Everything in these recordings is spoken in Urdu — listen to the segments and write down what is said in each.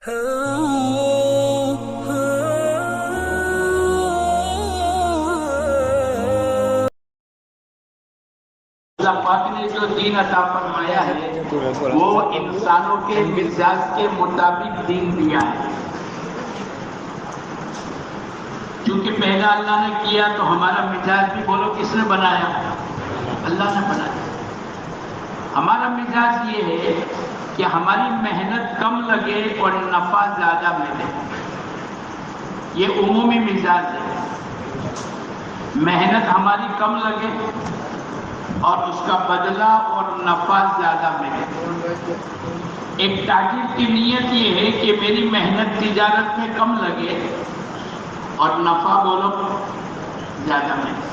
اللہ پاک نے جو دین عطا فرمایا ہے وہ انسانوں کے مزاج کے مطابق دین دیا ہے. چونکہ پہلا اللہ نے کیا تو ہمارا مزاج بھی بولو کس نے بنایا؟ اللہ نے بنایا. ہمارا مزاج یہ ہے کہ ہماری محنت کم لگے اور نفع زیادہ ملے. یہ عمومی مزاج ہے. محنت ہماری کم لگے اور اس کا بدلہ اور نفع زیادہ ملے. ایک تاجر کی نیت یہ ہے کہ میری محنت تجارت میں کم لگے اور نفع بولو زیادہ ملے.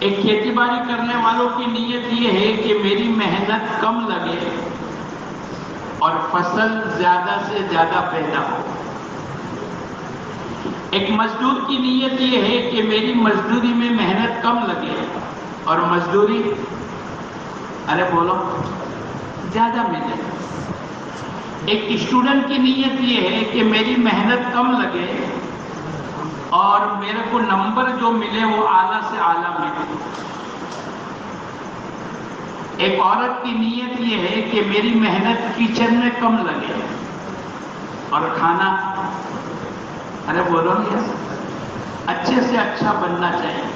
ایک کھیتی باڑی کرنے والوں کی نیت یہ ہے کہ میری محنت کم لگے اور فصل زیادہ سے زیادہ پیدا ہو. ایک مزدور کی نیت یہ ہے کہ میری مزدوری میں محنت کم لگے اور مزدوری بولو زیادہ ملے. ایک اسٹوڈنٹ کی نیت یہ ہے کہ میری محنت کم لگے اور میرے کو نمبر جو ملے وہ اعلیٰ سے اعلیٰ ملے. ایک عورت کی نیت یہ ہے کہ میری محنت کچن میں کم لگے اور کھانا بولو اچھے سے اچھا بننا چاہیے.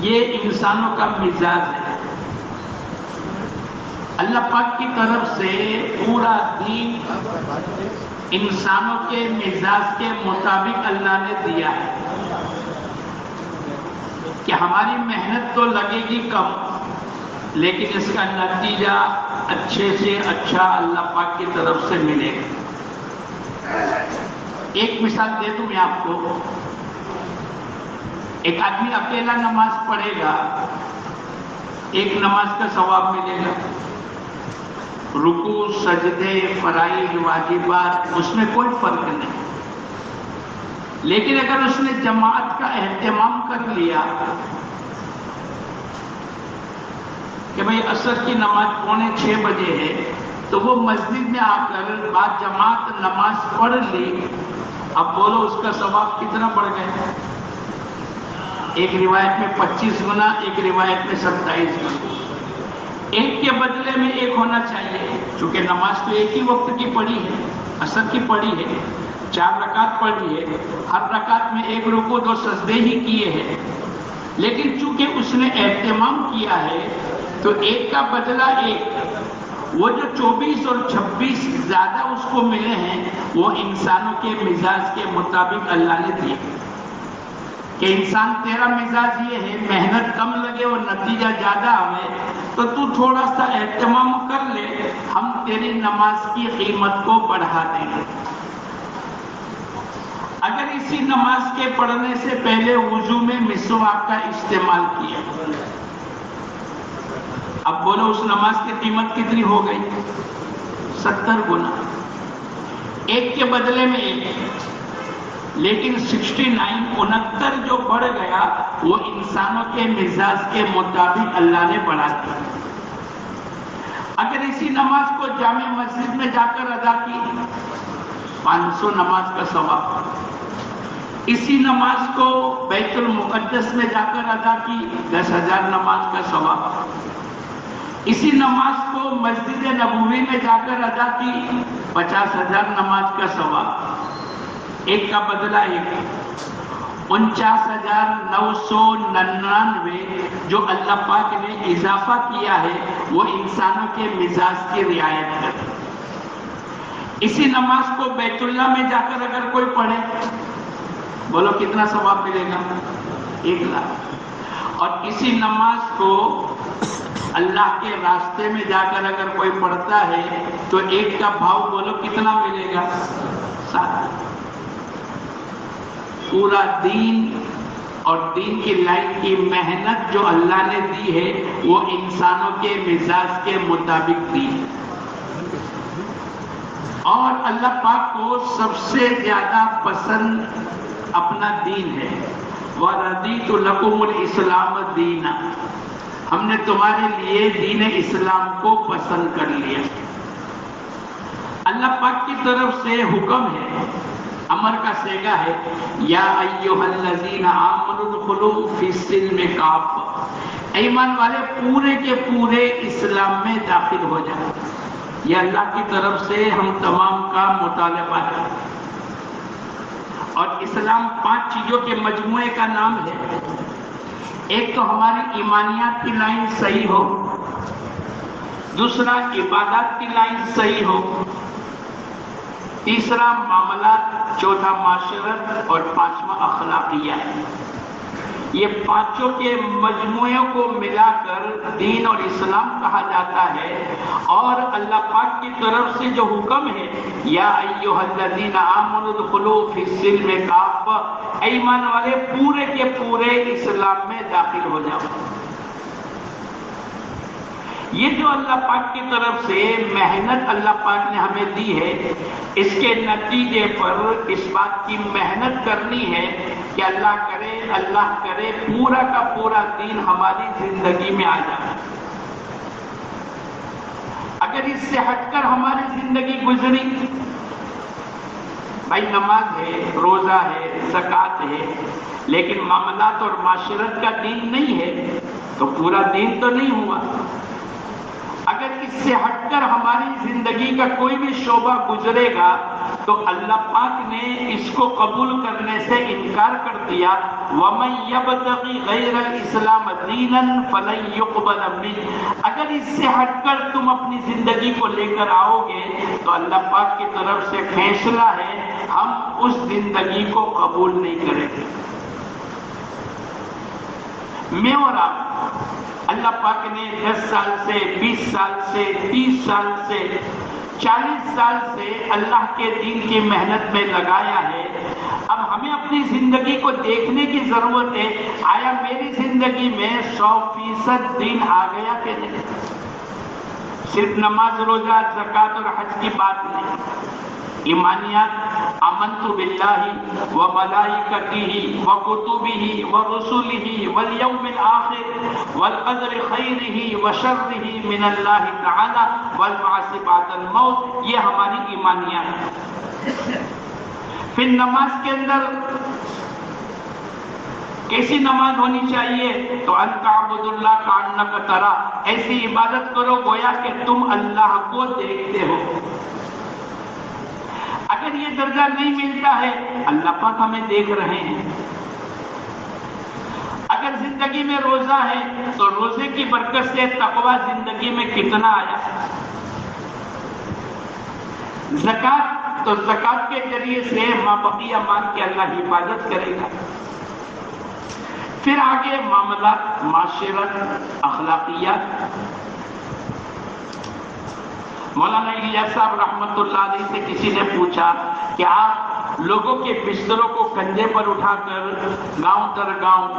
یہ انسانوں کا مزاج ہے. اللہ پاک کی طرف سے پورا دین انسانوں کے مزاج کے مطابق اللہ نے دیا ہے کہ ہماری محنت تو لگے گی کم لیکن اس کا نتیجہ اچھے سے اچھا اللہ پاک کی طرف سے ملے گا. ایک مثال دے دوں میں آپ کو. ایک آدمی اکیلا نماز پڑھے گا ایک نماز کا ثواب ملے گا. رکوع سجدے فرائض واجبات اس میں کوئی فرق نہیں. لیکن اگر اس نے جماعت کا اہتمام کر لیا کہ بھئی عصر کی نماز 5:45 بجے ہے تو وہ مسجد میں آ کر بعد جماعت نماز پڑھ لی. اب بولو اس کا ثواب کتنا بڑھ گیا؟ ایک روایت میں 25 گنا, ایک روایت میں 27 گنا. ایک کے بدلے میں ایک ہونا چاہیے چونکہ نماز تو ایک ہی وقت کی پڑھی ہے, عصر کی پڑھی ہے, 4 رکعت پڑھی ہے, ہر رکعت میں 1 رکوع 2 سجدے ہی کیے ہیں. لیکن چونکہ اس نے اہتمام کیا ہے تو ایک کا بدلہ ایک. وہ جو 24 اور 26 زیادہ اس کو ملے ہیں وہ انسانوں کے مزاج کے مطابق اللہ نے دیے. کہ انسان تیرا مزاج یہ ہے محنت کم لگے اور نتیجہ زیادہ آئے تو تو تھوڑا سا اہتمام کر لے, ہم تیری نماز کی قیمت کو بڑھا دیں گے. اگر اسی نماز کے پڑھنے سے پہلے وضو میں مسواک کا استعمال کیا, اب بولو اس نماز کی قیمت کتنی ہو گئی؟ 70 گنا. ایک کے بدلے میں ایک. لیکن 69 جو بڑھ گیا وہ انسانوں کے مزاج کے مطابق اللہ نے بڑھا دیا. اگر اسی نماز کو جامع مسجد میں جا کر ادا کی 500 نماز کا ثواب. اسی نماز کو بیت المقدس میں جا کر ادا کی 10,000 نماز کا ثواب. اسی نماز کو مسجد نبوی میں جا کر ادا کی 50,000 نماز کا ثواب. ایک کا بدلہ ایک. 49,999 جو اللہ پاک نے اضافہ کیا ہے وہ انسانوں کے مزاج کی رعایت کرے. اسی نماز کو بیت اللہ میں جا کر اگر کوئی پڑھے بولو کتنا ثواب ملے گا؟ 1 لاکھ. اور اسی نماز کو اللہ کے راستے میں جا کر اگر کوئی پڑھتا ہے تو ایک کا بھاؤ بولو کتنا ملے گا؟ 7. پورا دین اور دین کی لائن کی محنت جو اللہ نے دی ہے وہ انسانوں کے مزاج کے مطابق دی ہے. اور اللہ پاک کو سب سے زیادہ پسند اپنا دین ہے. وَرَضِيتُ لَكُمُ الْإِسْلَامَ دِينًا. ہم نے تمہارے لیے دین اسلام کو پسند کر لیا۔ اللہ پاک کی طرف سے حکم ہے، امر کا صیغہ ہے، یا ایھا الذین آمنوا ادخلوا فی السلم کافہ، ایمان والے پورے کے پورے اسلام میں داخل ہو جائیں۔ یہ اللہ کی طرف سے ہم تمام کا مطالبہ ہے، اور اسلام 5 چیزوں کے مجموعے کا نام ہے۔ ایک تو ہماری ایمانیات کی لائن صحیح ہو، دوسرا عبادات کی لائن صحیح ہو، تیسرا معاملات، چوتھا معاشرت، اور 5واں اخلاقیات۔ یہ 5 کے مجموعے کو ملا کر دین اور اسلام کہا جاتا ہے۔ اور اللہ پاک کی طرف سے جو حکم ہے، یا ایھا الذین آمنوا ادخلوا فی السلم کافہ، ایمان والے پورے کے پورے اسلام میں داخل ہو جاؤ۔ یہ جو اللہ پاک کی طرف سے محنت اللہ پاک نے ہمیں دی ہے، اس کے نتیجے پر اس بات کی محنت کرنی ہے کہ اللہ کرے پورا کا پورا دین ہماری زندگی میں آ جائے۔ اگر اس سے ہٹ کر ہماری زندگی گزری، بھائی نماز ہے، روزہ ہے، زکوٰۃ ہے، لیکن معاملات اور معاشرت کا دین نہیں ہے، تو پورا دین تو نہیں ہوا۔ اگر اس سے ہٹ کر ہماری زندگی کا کوئی بھی شعبہ گزرے گا تو اللہ پاک نے اس کو قبول کرنے سے انکار کر دیا۔ وَمَن يَبْتَغِ غَيْرَ الْإِسْلَامَ دِينًا فَلَن يُقْبَلَ مِنْهُ، اگر اس سے ہٹ کر تم اپنی زندگی کو لے کر آؤ گے تو اللہ پاک کی طرف سے فیصلہ ہے، ہم اس زندگی کو قبول نہیں کریں گے۔ میں اور آپ، اللہ پاک نے 10 سال سے، 20 سال سے، 30 سال سے، 40 سال سے اللہ کے دین کی محنت میں لگایا ہے۔ اب ہمیں اپنی زندگی کو دیکھنے کی ضرورت ہے، آیا میری زندگی میں 100% دین آ گیا کہ نہیں؟ صرف نماز، روزہ، زکوٰۃ اور حج کی بات نہیں، ایمانیات، آمنت باللہ وملائکتہ وکتبہ ورسلہ والیوم الآخر والقدر خیرہ وشرہ من اللہ تعالی والبعث بعد الموت، یہ ہماری ایمانیات ہے۔ پھر نماز کے اندر کیسی نماز ہونی چاہیے؟ تو ان تعبد اللہ کانک تراہ، ایسی عبادت کرو گویا کہ تم اللہ کو دیکھتے ہو۔ اگر یہ درجہ نہیں ملتا ہے، اللہ پاک ہمیں دیکھ رہے ہیں۔ اگر زندگی میں روزہ ہے تو روزے کی برکت سے تقویٰ زندگی میں کتنا آیا؟ زکوٰۃ، تو زکوٰۃ کے ذریعے سے مابقیہ مال کی اللہ حفاظت کرے گا۔ پھر آگے معاملات، معاشرت، اخلاقیات۔ مولانا الیاس صاحب رحمۃ اللہ علیہ سے کسی نے پوچھا کہ آپ لوگوں کے بستروں کو کندھے پر اٹھا کر گاؤں در گاؤں،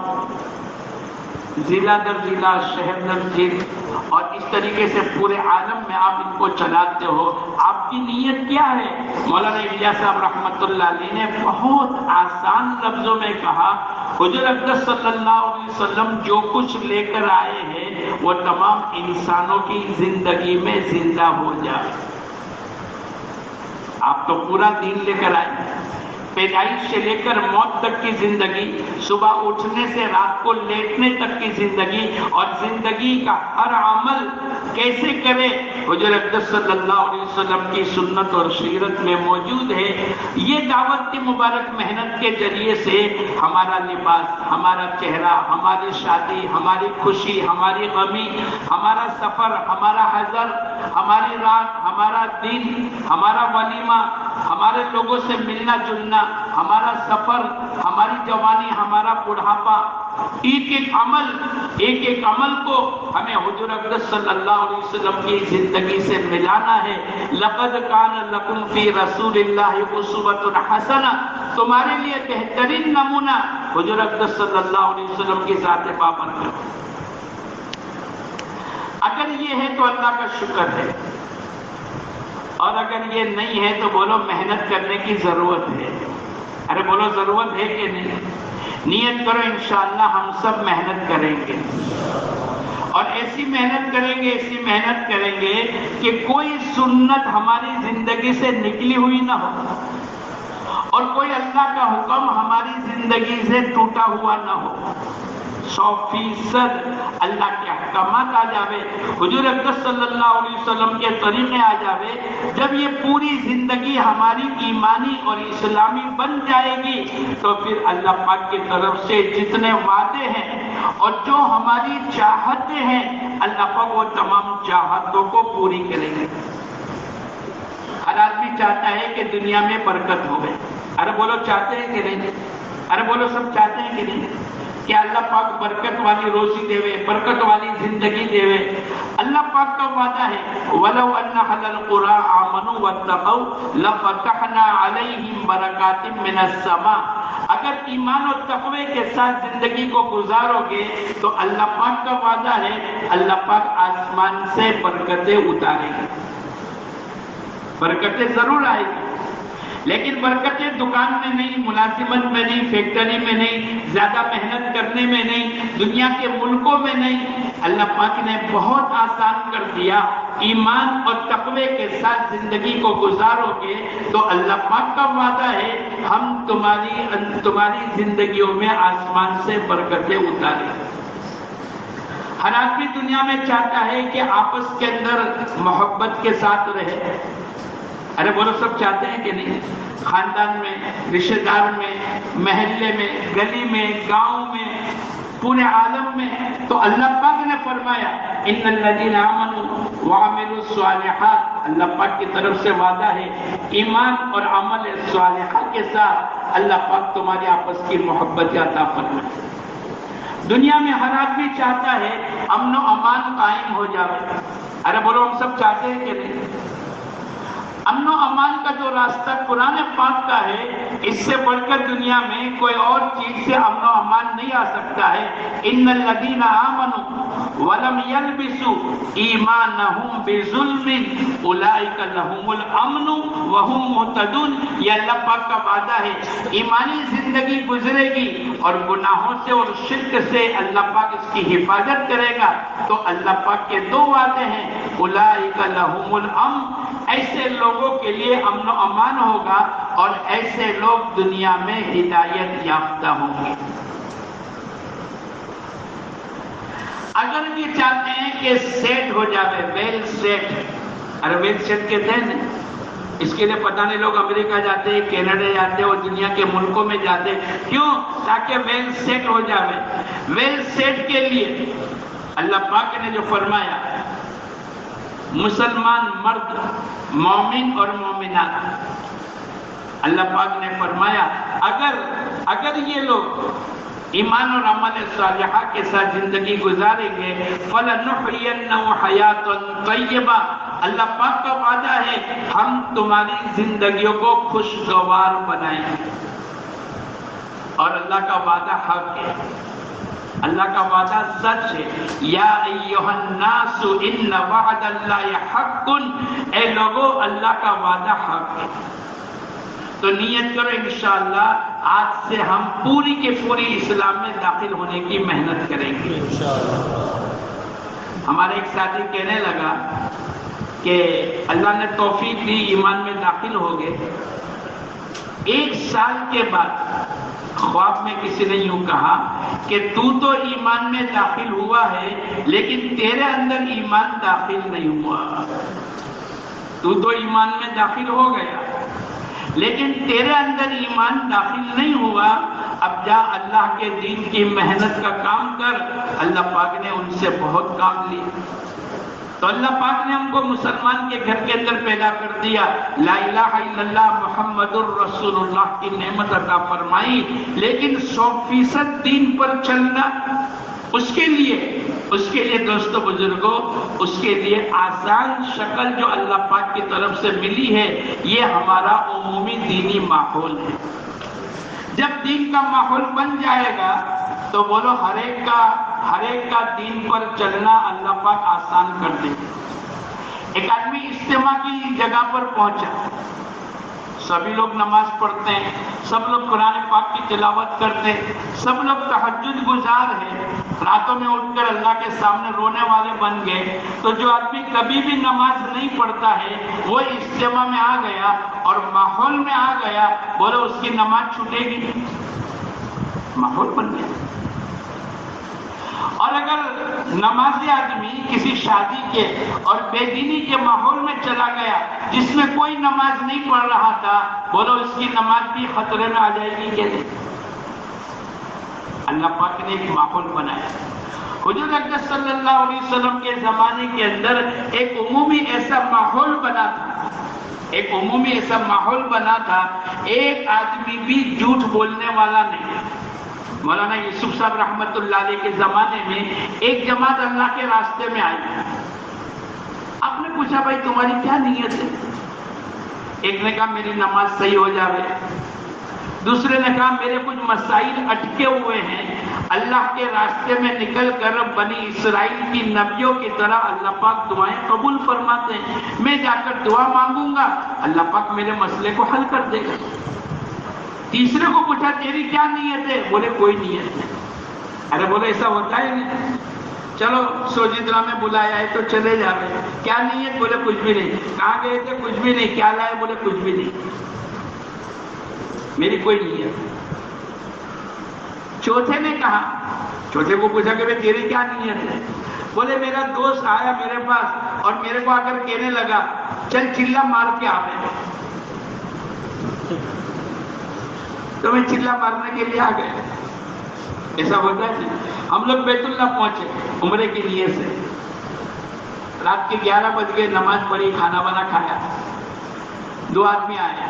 ضلع در ضلع، شہر در شہر، اور اس طریقے سے پورے عالم میں آپ ان کو چلاتے ہو، آپ کی نیت کیا ہے؟ مولانا الیاس صاحب رحمۃ اللہ علیہ نے بہت آسان لفظوں میں کہا، حضور اقدس صلی اللہ علیہ وسلم جو کچھ لے کر آئے ہیں وہ تمام انسانوں کی زندگی میں زندہ ہو جائے۔ آپ تو پورا دین لے کر آئے، پیدائش سے لے کر موت تک کی زندگی، صبح اٹھنے سے رات کو لیٹنے تک کی زندگی، اور زندگی کا ہر عمل کیسے کرے حضور اقدس صلی اللہ علیہ وسلم کی سنت اور سیرت میں موجود ہے۔ یہ دعوت کی مبارک محنت کے ذریعے سے ہمارا لباس، ہمارا چہرہ، ہماری شادی، ہماری خوشی، ہماری غمی، ہمارا سفر، ہمارا حضر، ہماری رات، ہمارا دن، ہمارا ولیمہ، ہمارے لوگوں سے ملنا جلنا، ہمارا سفر، ہماری جوانی، ہمارا بڑھاپا، ایک ایک عمل کو ہمیں حضور اقدس صلی اللہ علیہ وسلم کی زندگی سے ملانا ہے۔ لقد کان لکم فی رسول اللہ اسوۃ حسنہ، تمہارے لیے بہترین نمونہ حضور اقدس صلی اللہ علیہ وسلم کی ذات بابرکت۔ اگر یہ ہے تو اللہ کا شکر ہے، اور اگر یہ نہیں ہے تو بولو محنت کرنے کی ضرورت ہے۔ ارے بولو ضرورت ہے کہ نہیں؟ نیت کرو انشاءاللہ ہم سب محنت کریں گے، اور ایسی محنت کریں گے کہ کوئی سنت ہماری زندگی سے نکلی ہوئی نہ ہو اور کوئی اللہ کا حکم ہماری زندگی سے ٹوٹا ہوا نہ ہو. 100% اللہ کے احکامات آ جاوے, حضور اقدس صلی اللہ علیہ وسلم کے طریقے آ جاوے. جب یہ پوری زندگی ہماری ایمانی اور اسلامی بن جائے گی تو پھر اللہ پاک کی طرف سے جتنے وعدے ہیں اور جو ہماری چاہتے ہیں اللہ پاک وہ تمام چاہتوں کو پوری کریں گے. ہر آدمی چاہتا ہے کہ دنیا میں برکت ہو گئے. ارے بولو چاہتے ہیں کہ نہیں؟ ارے بولو سب چاہتے ہیں کہ نہیں کہ اللہ پاک برکت والی روزی دے وے, برکت والی زندگی دے وے. اللہ پاک کا وعدہ ہے وَلَوْ أَنَّ أَهْلَ الْقُرَىٰ آمَنُوا وَاتَّقَوْا لَفَتَحْنَا عَلَيْهِمْ بَرَكَاتٍ مِّنَ السَّمَاءِ. اگر ایمان و تقوی کے ساتھ زندگی کو گزارو گے تو اللہ پاک کا وعدہ ہے اللہ پاک آسمان سے برکتیں اتارے گا. برکتیں ضرور آئے گی لیکن برکتیں دکان میں نہیں, ملازمت میں نہیں, فیکٹری میں نہیں, زیادہ محنت کرنے میں نہیں, دنیا کے ملکوں میں نہیں. اللہ پاک نے بہت آسان کر دیا. ایمان اور تقوی کے ساتھ زندگی کو گزارو گے تو اللہ پاک کا وعدہ ہے ہم تمہاری زندگیوں میں آسمان سے برکتیں اتاریں. ہر آدمی دنیا میں چاہتا ہے کہ آپس کے اندر محبت کے ساتھ رہے. ارے بولو سب چاہتے ہیں کہ نہیں؟ خاندان میں, رشتہ دار میں, محلے میں, گلی میں, گاؤں میں, پورے عالم میں. تو اللہ پاک نے فرمایا ان الذین آمنوا وعملوا الصالحات. اللہ پاک کی طرف سے وعدہ ہے ایمان اور عمل صالحہ کے ساتھ اللہ پاک تمہاری آپس کی محبت عطا فرمائے. دنیا میں ہر آدمی چاہتا ہے امن و امان قائم ہو جائے. ارے بولو ہم سب چاہتے ہیں کہ نہیں؟ امن و امان کا جو راستہ قرآن پاک کا ہے اس سے بڑھ کر دنیا میں کوئی اور چیز سے امن و امان نہیں آ سکتا ہے. ان الذین آمنوا ولم یلبسوا ایمانہم بظلم اولئک لہم الامن وہم مہتدون. یہ اللہ پاک کا وعدہ ہے ایمانی زندگی گزرے گی اور گناہوں سے اور شرک سے اللہ پاک اس کی حفاظت کرے گا. تو اللہ پاک کے دو وعدے ہیں اولئک لہم الامن, ایسے لوگوں کے لیے امن و امان ہوگا اور ایسے لوگ دنیا میں ہدایت یافتہ ہوں گے. اگر یہ چاہتے ہیں کہ سیٹ ہو جاوے, ویل سیٹ. ارے ویل سیٹ کہتے ہیں نا, اس کے لیے پتہ نہیں لوگ امریکہ جاتے ہیں, کینیڈا جاتے ہیں اور دنیا کے ملکوں میں جاتے ہیں. کیوں؟ تاکہ ویل سیٹ ہو جاوے. ویل سیٹ کے لیے اللہ پاک نے جو فرمایا مسلمان مرد, مومن اور مومنات, اللہ پاک نے فرمایا اگر یہ لوگ ایمان اور عمل صالحہ کے ساتھ زندگی گزاریں گے فَلَنُحْيِيَنَّهُ حَيَاةً طَيِّبَةً. اللہ پاک کا وعدہ ہے ہم تمہاری زندگیوں کو خوشگوار بنائیں گے. اور اللہ کا وعدہ حق ہے, اللہ کا وعدہ سچ ہے. یا ایھا الناس ان وعد اللہ حق. اے لوگو اللہ کا وعدہ حق ہے. تو نیت کرو انشاءاللہ آج سے ہم پوری کے پوری اسلام میں داخل ہونے کی محنت کریں گے انشاءاللہ. ہمارے ایک ساتھی کہنے لگا کہ اللہ نے توفیق دی, ایمان میں داخل ہو گئے. 1 سال کے بعد خواب میں کسی نے یوں کہا کہ تو ایمان میں داخل ہوا ہے لیکن تیرے اندر ایمان داخل نہیں ہوا. تو ایمان میں داخل ہو گیا لیکن تیرے اندر ایمان داخل نہیں ہوا. اب جا اللہ کے دین کی محنت کا کام کر. اللہ پاک نے ان سے بہت کام لی. تو اللہ پاک نے ہم کو مسلمان کے گھر کے اندر پیدا کر دیا, لا الہ الا اللہ محمد الرسول اللہ کی نعمت عطا فرمائی. لیکن 100% دین پر چلنا, اس کے لیے دوستو بزرگوں, اس کے لیے آسان شکل جو اللہ پاک کی طرف سے ملی ہے یہ ہمارا عمومی دینی ماحول ہے. جب دین کا ماحول بن جائے گا تو بولو ہر ایک کا دین پر چلنا اللہ پاک آسان کر دے. ایک آدمی اجتماع کی جگہ پر پہنچا, سبھی لوگ نماز پڑھتے ہیں، سب لوگ قرآن پاک کی تلاوت کرتے ہیں، سب لوگ تہجد گزار ہیں، راتوں میں اٹھ کر اللہ کے سامنے رونے والے بن گئے، تو جو آدمی کبھی بھی نماز نہیں پڑھتا ہے وہ اجتماع میں آ گیا اور ماحول میں آ گیا، بولو اس کی نماز چھوٹے گی؟ ماحول بن گیا۔ اور اگر نمازی آدمی کسی شادی کے اور بے دینی کے ماحول میں چلا گیا جس میں کوئی نماز نہیں پڑھ رہا تھا، بولو اس کی نماز بھی خطرے میں آ جائے گی کہ نہیں؟ اللہ پاک نے ایک ماحول بنایا۔ حضور اکرم صلی اللہ علیہ وسلم کے زمانے کے اندر ایک عمومی ایسا ماحول بنا تھا، ایک عمومی ایسا ماحول بنا تھا، ایک آدمی بھی جھوٹ بولنے والا نہیں۔ مولانا یوسف صاحب رحمت اللہ علیہ کے زمانے میں ایک جماعت اللہ کے راستے میں آئی۔ آپ نے پوچھا بھائی تمہاری کیا نیت ہے؟ ایک نے کہا میری نماز صحیح ہو جائے، دوسرے نے کہا میرے کچھ مسائل اٹکے ہوئے ہیں، اللہ کے راستے میں نکل کر بنی اسرائیل کی نبیوں کی طرح اللہ پاک دعائیں قبول فرماتے ہیں، میں جا کر دعا مانگوں گا، اللہ پاک میرے مسئلے کو حل کر دے گا۔ تیسرے کو پوچھا تیری کیا نیت ہے؟ بولے کوئی نیت نہیں۔ ارے بولے ایسا ہوتا ہے نہیں، چلو سوجیدرا میں بلایا ہے تو چلے جاوے، کیا نیت؟ بولے کچھ بھی نہیں۔ کہاں گئے تھے؟ کچھ بھی نہیں۔ کیا لائے؟ بولے کچھ بھی نہیں، میری کوئی نیت۔ چوتھے نے کہا، چوتھے کو پوچھا کہ تیری کیا نیت ہے؟ بولے میرا دوست آیا میرے پاس اور میرے کو آ کر کہنے لگا چل چلا مار کے آوے، تو میں چلا مارنے کے لیے آ گئے۔ ایسا ہوتا ہے ہم لوگ بیت اللہ پہنچے عمرے کے لیے سے، رات کے 11 بج گئے، نماز پڑھی، کھانا وانا کھایا، 2 آدمی آئے،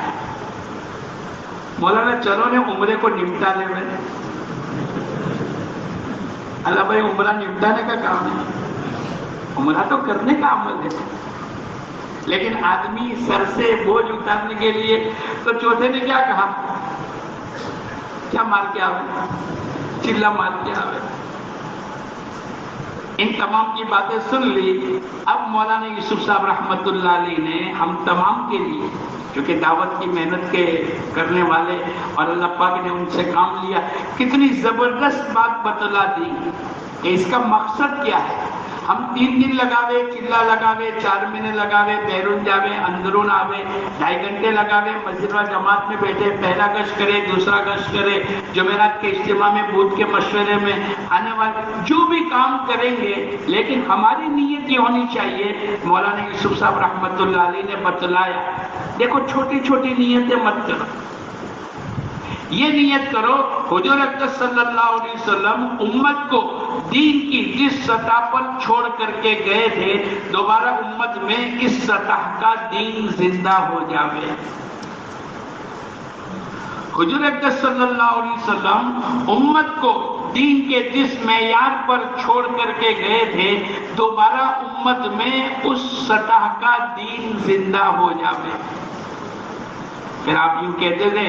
مولانا چلو نے عمرے کو نمٹا لے میں۔ اللہ بھائی عمرہ نمٹانے کا کام ہے، عمرہ تو کرنے کا عمل ہے، لیکن آدمی سر سے بوجھ اتارنے کے لیے، تو چوتھے نے کیا کہا؟ کیا مار کے آوے؟ چلا مار کے آوے۔ ان تمام کی باتیں سن لی۔ اب مولانا یوسف صاحب رحمت اللہ علیہ نے ہم تمام کے لیے، کیونکہ دعوت کی محنت کے کرنے والے اور اللہ پاک نے ان سے کام لیا، کتنی زبردست بات بتلا دی کہ اس کا مقصد کیا ہے۔ ہم 3 دن لگاوے، چلا لگاوے، 4 مہینے لگاوے، بیرون جاوے، اندرون آوے، 2.5 گھنٹے لگاوے، مسجد و جماعت میں بیٹھے، پہلا گشت کرے، دوسرا گشت کرے، جمعرات کے اجتماع میں، بدھ کے مشورے میں آنے والے جو بھی کام کریں گے، لیکن ہماری نیت یہ ہونی چاہیے۔ مولانا یوسف صاحب رحمت اللہ علیہ نے بتلایا، دیکھو چھوٹی چھوٹی نیتیں مت کرو، یہ نیت کرو حضور اکرم صلی اللہ علیہ وسلم امت کو دین کی جس سطح پر چھوڑ کر کے گئے تھے، دوبارہ امت میں اس سطح کا دین زندہ ہو جاوے۔ حضور اکرم صلی اللہ علیہ وسلم امت کو دین کے جس معیار پر چھوڑ کر کے گئے تھے، دوبارہ امت میں اس سطح کا دین زندہ ہو جاوے۔ پھر آپ یوں کہتے تھے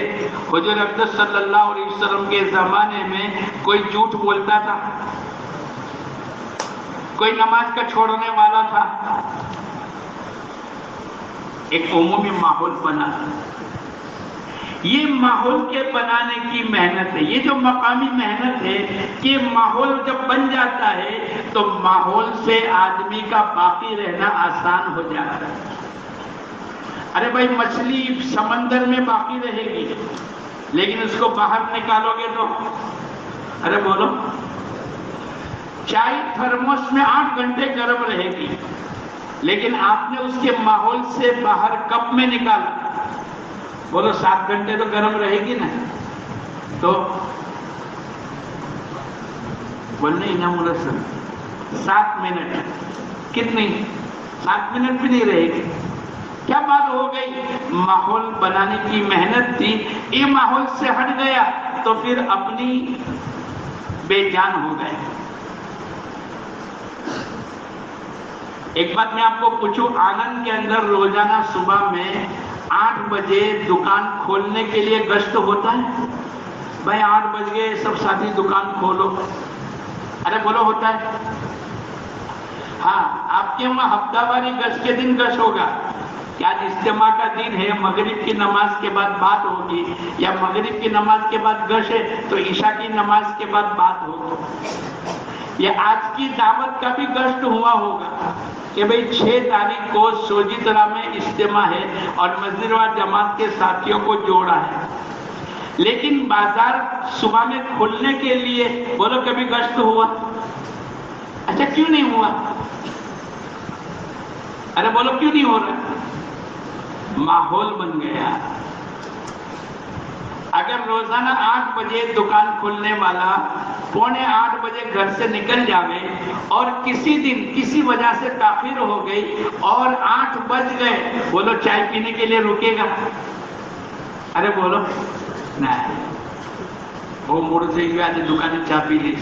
حضور اکرم صلی اللہ علیہ وسلم کے زمانے میں کوئی جھوٹ بولتا تھا، کوئی نماز کا چھوڑنے والا تھا، ایک عمومی ماحول بنا۔ یہ ماحول کے بنانے کی محنت ہے، یہ جو مقامی محنت ہے، یہ ماحول جب بن جاتا ہے تو ماحول سے آدمی کا باقی رہنا آسان ہو جاتا ہے۔ ارے بھائی مچھلی سمندر میں باقی رہے گی، لیکن اس کو باہر نکالو گے تو، ارے بولو، چائے تھرموس میں 8 گھنٹے گرم رہے گی، لیکن آپ نے اس کے ماحول سے باہر کپ میں نکالا، بولو 7 گھنٹے تو گرم رہے گی نا؟ تو بولنے ہی نا مولا سر 7 منٹ، کتنی 7 منٹ بھی نہیں رہے گی۔ کیا بات ہو گئی؟ ماحول بنانے کی محنت تھی، یہ ماحول سے ہٹ گیا تو پھر اپنی بے جان ہو گئے۔ ایک بات میں آپ کو پوچھوں، آنند کے اندر روزانہ صبح میں 8 بجے دکان کھولنے کے لیے گشت ہوتا ہے؟ بھائی 8 بج گئے، سب ساتھی دکان کھولو، ارے بولو ہوتا ہے؟ ہاں، آپ کے وہاں ہفتہ واری گشت کے دن گشت ہوگا، کہ آج اجتماع کا دن ہے، مغرب کی نماز کے بعد بات ہوگی، یا مغرب کی نماز کے بعد گش ہے تو عشاء کی نماز کے بعد بات ہوگی، یا آج کی دعوت کا بھی گشت ہوا ہوگا کہ بھئی 6 تاریخ کو سوجترا میں اجتماع ہے اور مسجد و جماعت کے ساتھیوں کو جوڑا ہے، لیکن بازار صبح میں کھلنے کے لیے بولو کبھی گشت ہوا؟ اچھا کیوں نہیں ہوا؟ ارے بولو کیوں نہیں ہو رہا؟ ماحول بن گیا۔ اگر روزانہ 8 بجے دکان کھلنے والا 7:45 بجے گھر سے نکل جاوے اور کسی دن کسی وجہ سے تاخیر ہو گئی اور 8 بج گئے، بولو چائے پینے کے لیے رکے گا؟ ارے بولو نہیں، وہ موڑ سے ہی آج دکان چائے پی لی۔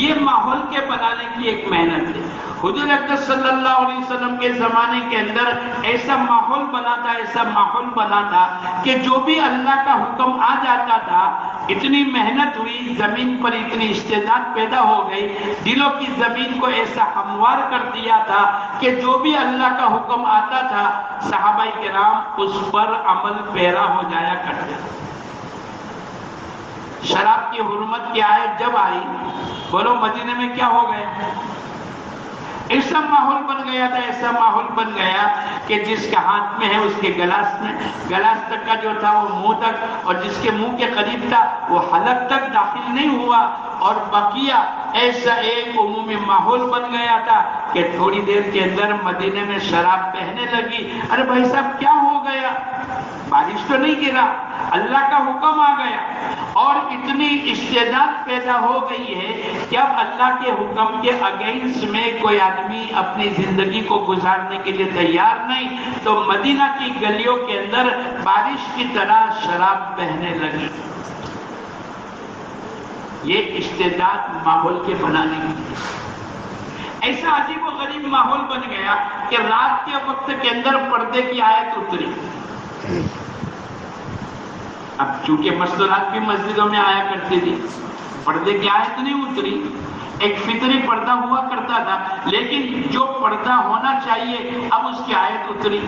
یہ ماحول کے بنانے کی ایک محنت ہے۔ حضور اقدس صلی اللہ علیہ وسلم کے زمانے کے اندر ایسا ماحول بنا تھا، ایسا ماحول بنا تھا کہ جو بھی اللہ کا حکم آ جاتا تھا، اتنی محنت ہوئی، زمین پر اتنی استعداد پیدا ہو گئی، دلوں کی زمین کو ایسا ہموار کر دیا تھا کہ جو بھی اللہ کا حکم آتا تھا صحابہ کرام اس پر عمل پیرا ہو جایا کرتے تھے۔ شراب کی حرمت کی آیت جب آئی، بولو مدینے میں کیا ہو گیا؟ ایسا ماحول بن گیا تھا، ایسا ماحول بن گیا کہ جس کے ہاتھ میں ہے اس کے گلاس تک کا جو تھا وہ منہ تک، اور جس کے منہ کے قریب تھا وہ حلق تک داخل نہیں ہوا، اور بقیہ ایسا ایک عمومی ماحول بن گیا تھا کہ تھوڑی دیر کے اندر مدینے میں شراب بہنے لگی۔ ارے بھائی صاحب کیا ہو گیا؟ بارش تو نہیں گرا، اللہ کا حکم آ گیا، اور اتنی استعداد پیدا ہو گئی ہے کہ اب اللہ کے حکم کے اگینسٹ میں کوئی آدمی اپنی زندگی کو گزارنے کے لیے تیار نہیں، تو مدینہ کی گلیوں کے اندر بارش کی طرح شراب بہنے لگی۔ یہ استعداد ماحول کے بنانے کی، ایسا عجیب و غریب ماحول بن گیا کہ رات کے وقت کے اندر پردے کی آیت اتری۔ اب چونکہ مستورات بھی مسجدوں میں آیا کرتی تھی، پردے کی آیت نہیں اتری، ایک فطری پردہ ہوا کرتا تھا، لیکن جو پردہ ہونا چاہیے اب اس کی آیت اتری۔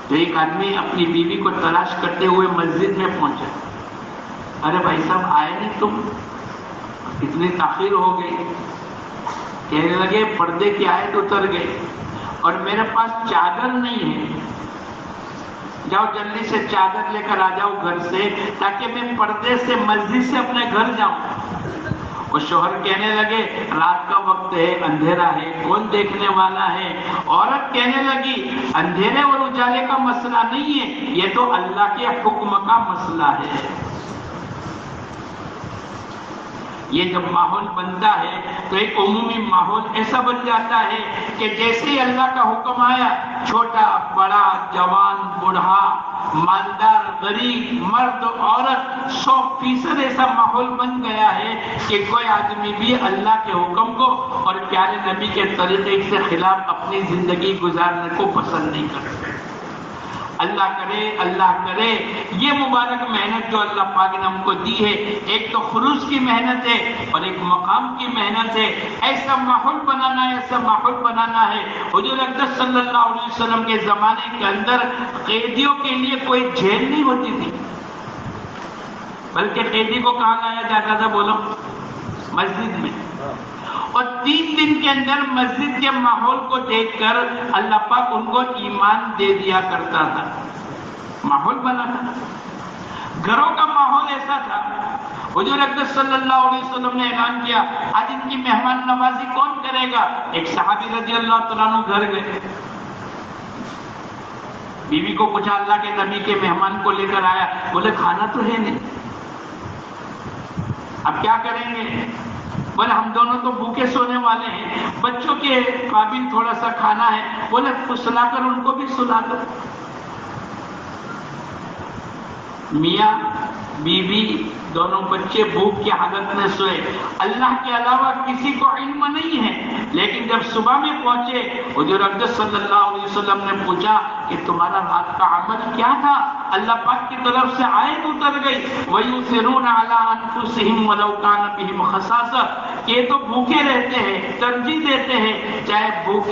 تو ایک آدمی اپنی بیوی کو تلاش کرتے ہوئے مسجد میں پہنچا۔ ارے بھائی صاحب آئے نہیں تم، اتنی تاخیر ہو گئی۔ کہنے لگے پردے کی آیت اتر گئی اور میرے پاس چادر نہیں ہے، جاؤ جلدی سے چادر لے کر آ جاؤ گھر سے، تاکہ میں پردے سے مسجد سے اپنے گھر جاؤں۔ وہ شوہر کہنے لگے رات کا وقت ہے، اندھیرا ہے، کون دیکھنے والا ہے؟ عورت کہنے لگی اندھیرے اور اجالے کا مسئلہ نہیں ہے، یہ تو اللہ کے حکم کا مسئلہ ہے۔ یہ جب ماحول بنتا ہے تو ایک عمومی ماحول ایسا بن جاتا ہے کہ جیسے ہی اللہ کا حکم آیا، چھوٹا بڑا جوان بوڑھا مالدار غریب مرد عورت 100% ایسا ماحول بن گیا ہے کہ کوئی آدمی بھی اللہ کے حکم کو اور پیارے نبی کے طریقے سے خلاف اپنی زندگی گزارنے کو پسند نہیں کرتا۔ اللہ کرے یہ مبارک محنت جو اللہ پاک نے ہم کو دی ہے، ایک تو خروج کی محنت ہے اور ایک مقام کی محنت ہے، ایسا ماحول بنانا ہے، ایسا ماحول بنانا ہے۔ حضور اقدس صلی اللہ علیہ وسلم کے زمانے کے اندر قیدیوں کے لیے کوئی جیل نہیں ہوتی تھی، بلکہ قیدی کو کہاں لایا جاتا تھا؟ بولو مسجد میں، اور 3 دن کے اندر مسجد کے ماحول کو دیکھ کر اللہ پاک ان کو ایمان دے دیا کرتا تھا۔ ماحول بنا تھا، گھروں کا ماحول ایسا تھا۔ حضور اقدس صلی اللہ علیہ وسلم نے اعلان کیا آج ان کی مہمان نوازی کون کرے گا؟ ایک صحابی رضی اللہ تعالیٰ عنہ گھر گئے، بیوی کو پوچھا اللہ کے نبی کے مہمان کو لے کر آیا، بولے کھانا تو ہے نہیں، اب کیا کریں گے؟ بولے ہم دونوں تو بھوکے سونے والے ہیں، بچوں کے قابل تھوڑا سا کھانا ہے، بولے سلا کر ان کو بھی سلا دو۔ میاں بیوی دونوں بچے بھوک کی حالت میں سوئے، اللہ کے علاوہ کسی کو علم نہیں ہے، لیکن جب صبح میں پہنچے حضور اقدس صلی اللہ علیہ وسلم نے پوچھا کہ تمہارا رات کا عمل کیا تھا؟ اللہ پاک کی طرف سے آیت اتر گئی وَيُؤْثِرُونَ عَلَىٰ أَنفُسِهِمْ وَلَوْ كَانَ بِهِمْ خَصَاصَةٌ، یہ تو بھوکے رہتے ہیں، ترجیح دیتے ہیں چاہے بھوک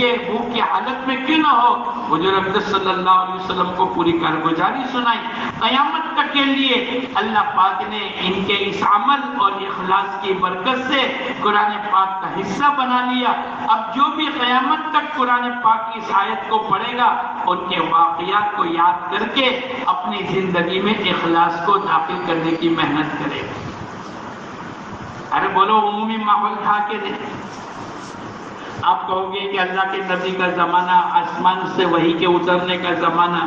کی حالت میں کیوں نہ ہو، حضور اقدس صلی اللہ علیہ وسلم کو پوری کارگزاری سنائی۔ قیامت تک کے لیے اللہ پاک نے ان کے اس عمل اور اخلاص کی برکت سے قرآن پاک کا حصہ بنا لیا۔ اب جو بھی قیامت تک قرآن پاک کی اس آیت کو پڑھے گا، ان کے واقعات کو یاد کر کے اپنی زندگی میں اخلاص کو داخل کرنے کی محنت کرے گا۔ ارے بولو عمومی ماحول تھا کہ نہیں؟ آپ کہو گے کہ اللہ کے نبی کا زمانہ، آسمان سے وحی کے اترنے کا زمانہ،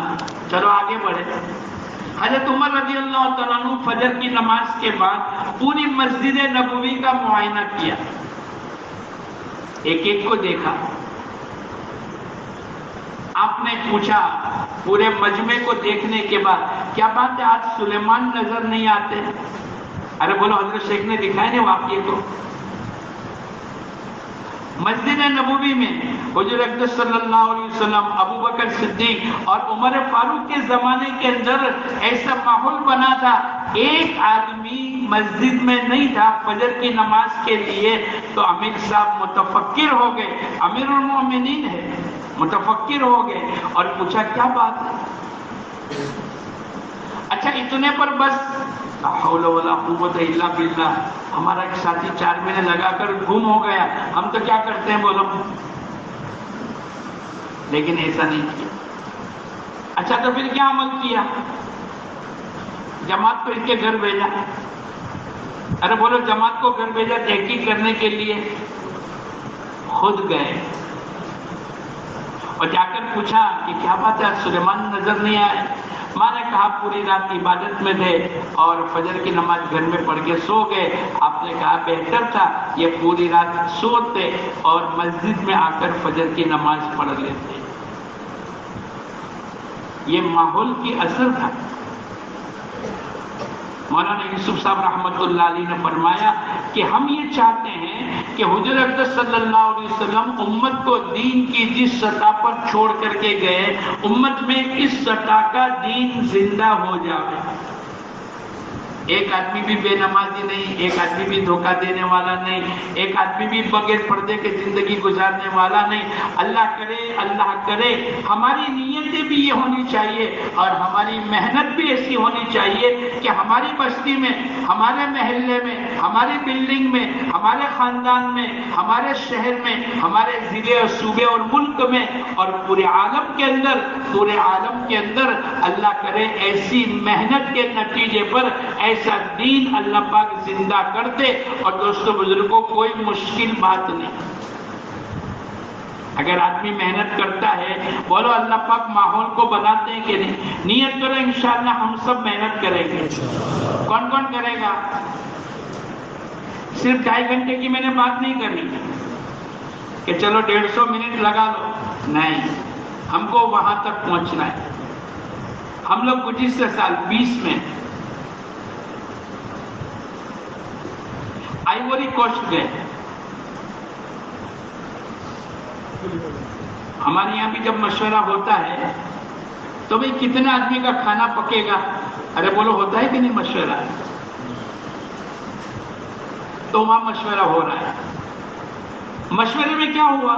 چلو آگے بڑھے۔ حضرت عمر رضی اللہ تعالیٰ عنہ فجر کی نماز کے بعد پوری مسجد نبوی کا معائنہ کیا، ایک ایک کو دیکھا۔ آپ نے پوچھا پورے مجمع کو دیکھنے کے بعد، کیا بات ہے آج سلیمان نظر نہیں آتے؟ ارے بولو حضرت شیخ نے دکھائے نا واقعے کو۔ مسجد نبوی میں حضور اقدس صلی اللہ علیہ وسلم، ابو بکر صدیق اور عمر فاروق کے زمانے کے اندر ایسا ماحول بنا تھا، ایک آدمی مسجد میں نہیں تھا فجر کی نماز کے لیے، تو امیر صاحب متفکر ہو گئے، امیر المومنین ہے، متفکر ہو گئے اور پوچھا کیا بات ہے؟ اچھا اتنے پر بس لا حول ولا قوت الا باللہ، ہمارا ایک ساتھی 4 مہینے لگا کر گم ہو گیا، ہم تو کیا کرتے ہیں بولو؟ لیکن ایسا نہیں کیا۔ اچھا تو پھر کیا عمل کیا؟ جماعت کو ان کے گھر بھیجا۔ ارے بولو جماعت کو گھر بھیجا تحقیق کرنے کے لیے، خود گئے اور جا کر پوچھا کہ کیا بات ہے سلیمان نظر نہیں آئے؟ ماں نے کہا پوری رات عبادت میں تھے اور فجر کی نماز گھر میں پڑھ کے سو گئے۔ آپ نے کہا بہتر تھا یہ پوری رات سوتے اور مسجد میں آ کر فجر کی نماز پڑھ لیتے۔ یہ ماحول کی اثر تھا۔ مولانا یوسف صاحب رحمۃ اللہ علیہ نے فرمایا کہ ہم یہ چاہتے ہیں کہ حضور اقدس صلی اللہ علیہ وسلم امت کو دین کی جس سطح پر چھوڑ کر کے گئے، امت میں اس سطح کا دین زندہ ہو جائے۔ ایک آدمی بھی بے نمازی نہیں، ایک آدمی بھی دھوکہ دینے والا نہیں، ایک آدمی بھی بغیر پردے کے زندگی گزارنے والا نہیں۔ اللہ کرے ہماری نیتیں بھی یہ ہونی چاہیے اور ہماری محنت بھی ایسی ہونی چاہیے کہ ہماری بستی میں، ہمارے محلے میں، ہماری بلڈنگ میں، ہمارے خاندان میں، ہمارے شہر میں، ہمارے ضلع اور صوبے اور ملک میں اور پورے عالم کے اندر اللہ کرے ایسی محنت کے نتیجے پر ایسا دین اللہ پاک زندہ کر دے۔ اور دوستو بزرگوں کوئی مشکل بات نہیں، اگر آدمی محنت کرتا ہے، بولو اللہ پاک ماحول کو بناتے ہیں کہ نہیں؟ نیت کرو انشاءاللہ ہم سب محنت کریں گے۔ کون کون کرے گا؟ صرف 2.5 گھنٹے کی میں نے بات نہیں کری کہ چلو 150 منٹ لگا لو، نہیں، ہم کو وہاں تک پہنچنا ہے۔ ہم لوگ گزشتہ سال 20 میں آئیوری کوسٹ گئے۔ ہمارے یہاں بھی جب مشورہ ہوتا ہے تو بھئی کتنے آدمی کا کھانا پکے گا؟ ارے بولو ہوتا ہے کہ نہیں مشورہ؟ تو وہاں مشورہ ہو رہا ہے۔ مشورے میں کیا ہوا؟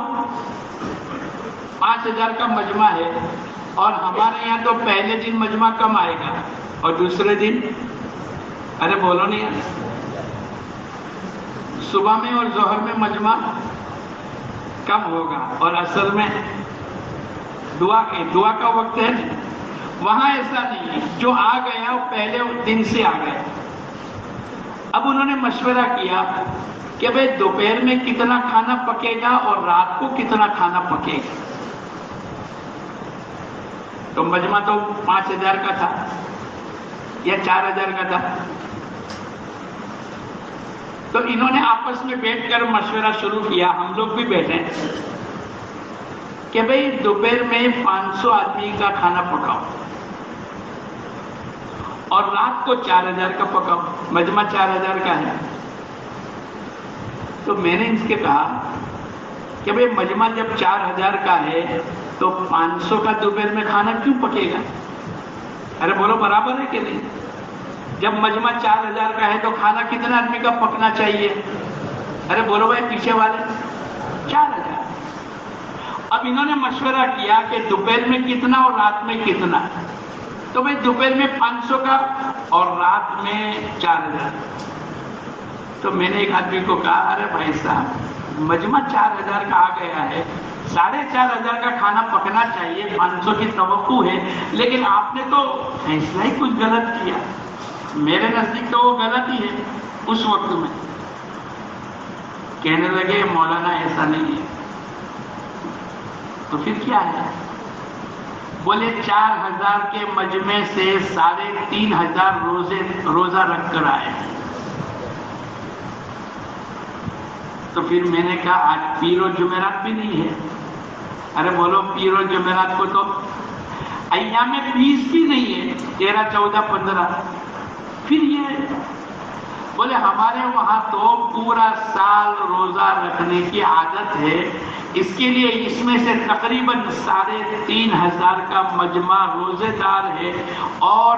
5000 کا مجمع ہے اور ہمارے یہاں تو پہلے دن مجمع کم آئے گا اور دوسرے دن، ارے بولو نہیں، صبح میں اور ظہر میں مجمع کم ہوگا اور اصل میں دعا کا وقت ہے۔ وہاں ایسا نہیں ہے، جو آ گیا وہ پہلے دن سے آ گئے۔ اب انہوں نے مشورہ کیا کہ بھئی دوپہر میں کتنا کھانا پکے گا اور رات کو کتنا کھانا پکے گا۔ تو مجمع تو 5000 کا تھا یا 4000 کا تھا، تو انہوں نے آپس میں بیٹھ کر مشورہ شروع کیا، ہم لوگ بھی بیٹھے کہ بھئی دوپہر میں 500 آدمی کا کھانا پکاؤ اور رات کو 4000 کا پکاؤ، مجمع 4000 کا ہے۔ تو میں نے ان سے کہا کہ بھئی مجمع جب 4000 کا ہے تو 500 کا دوپہر میں کھانا کیوں پکے گا؟ ارے بولو برابر ہے کہ نہیں؟ جب مجمع 4000 کا ہے تو کھانا کتنا آدمی کا پکنا چاہیے؟ ارے بولو بھائی پیچھے والے 4000. اب انہوں نے مشورہ کیا کہ دوپہر میں کتنا اور رات میں کتنا. تو بھائی دوپہر میں 500 کا اور رات میں 4000. تو میں نے ایک آدمی کو کہا ارے بھائی صاحب مجمع 4000 کا آ گیا ہے, 4500 کا کھانا پکنا چاہیے, 500 کی توقع ہے, لیکن آپ نے تو فیصلہ ہی کچھ غلط کیا. میرے نزدیک تو وہ غلط ہی ہے اس وقت میں. کہنے لگے مولانا ایسا نہیں ہے. تو پھر کیا ہے؟ بولے 4000 کے مجمع سے 3500 روزہ رکھ کر آئے. تو پھر میں نے کہا آج پیر و جمعرات بھی نہیں ہے. ارے بولو پیر و جمعرات کو تو ایام 20 بھی نہیں ہے, 13, 14, 15. پھر یہ بولے ہمارے وہاں تو پورا سال روزہ رکھنے کی عادت ہے, اس کے لیے اس میں سے تقریباً 3500 کا مجمع روزے دار ہے اور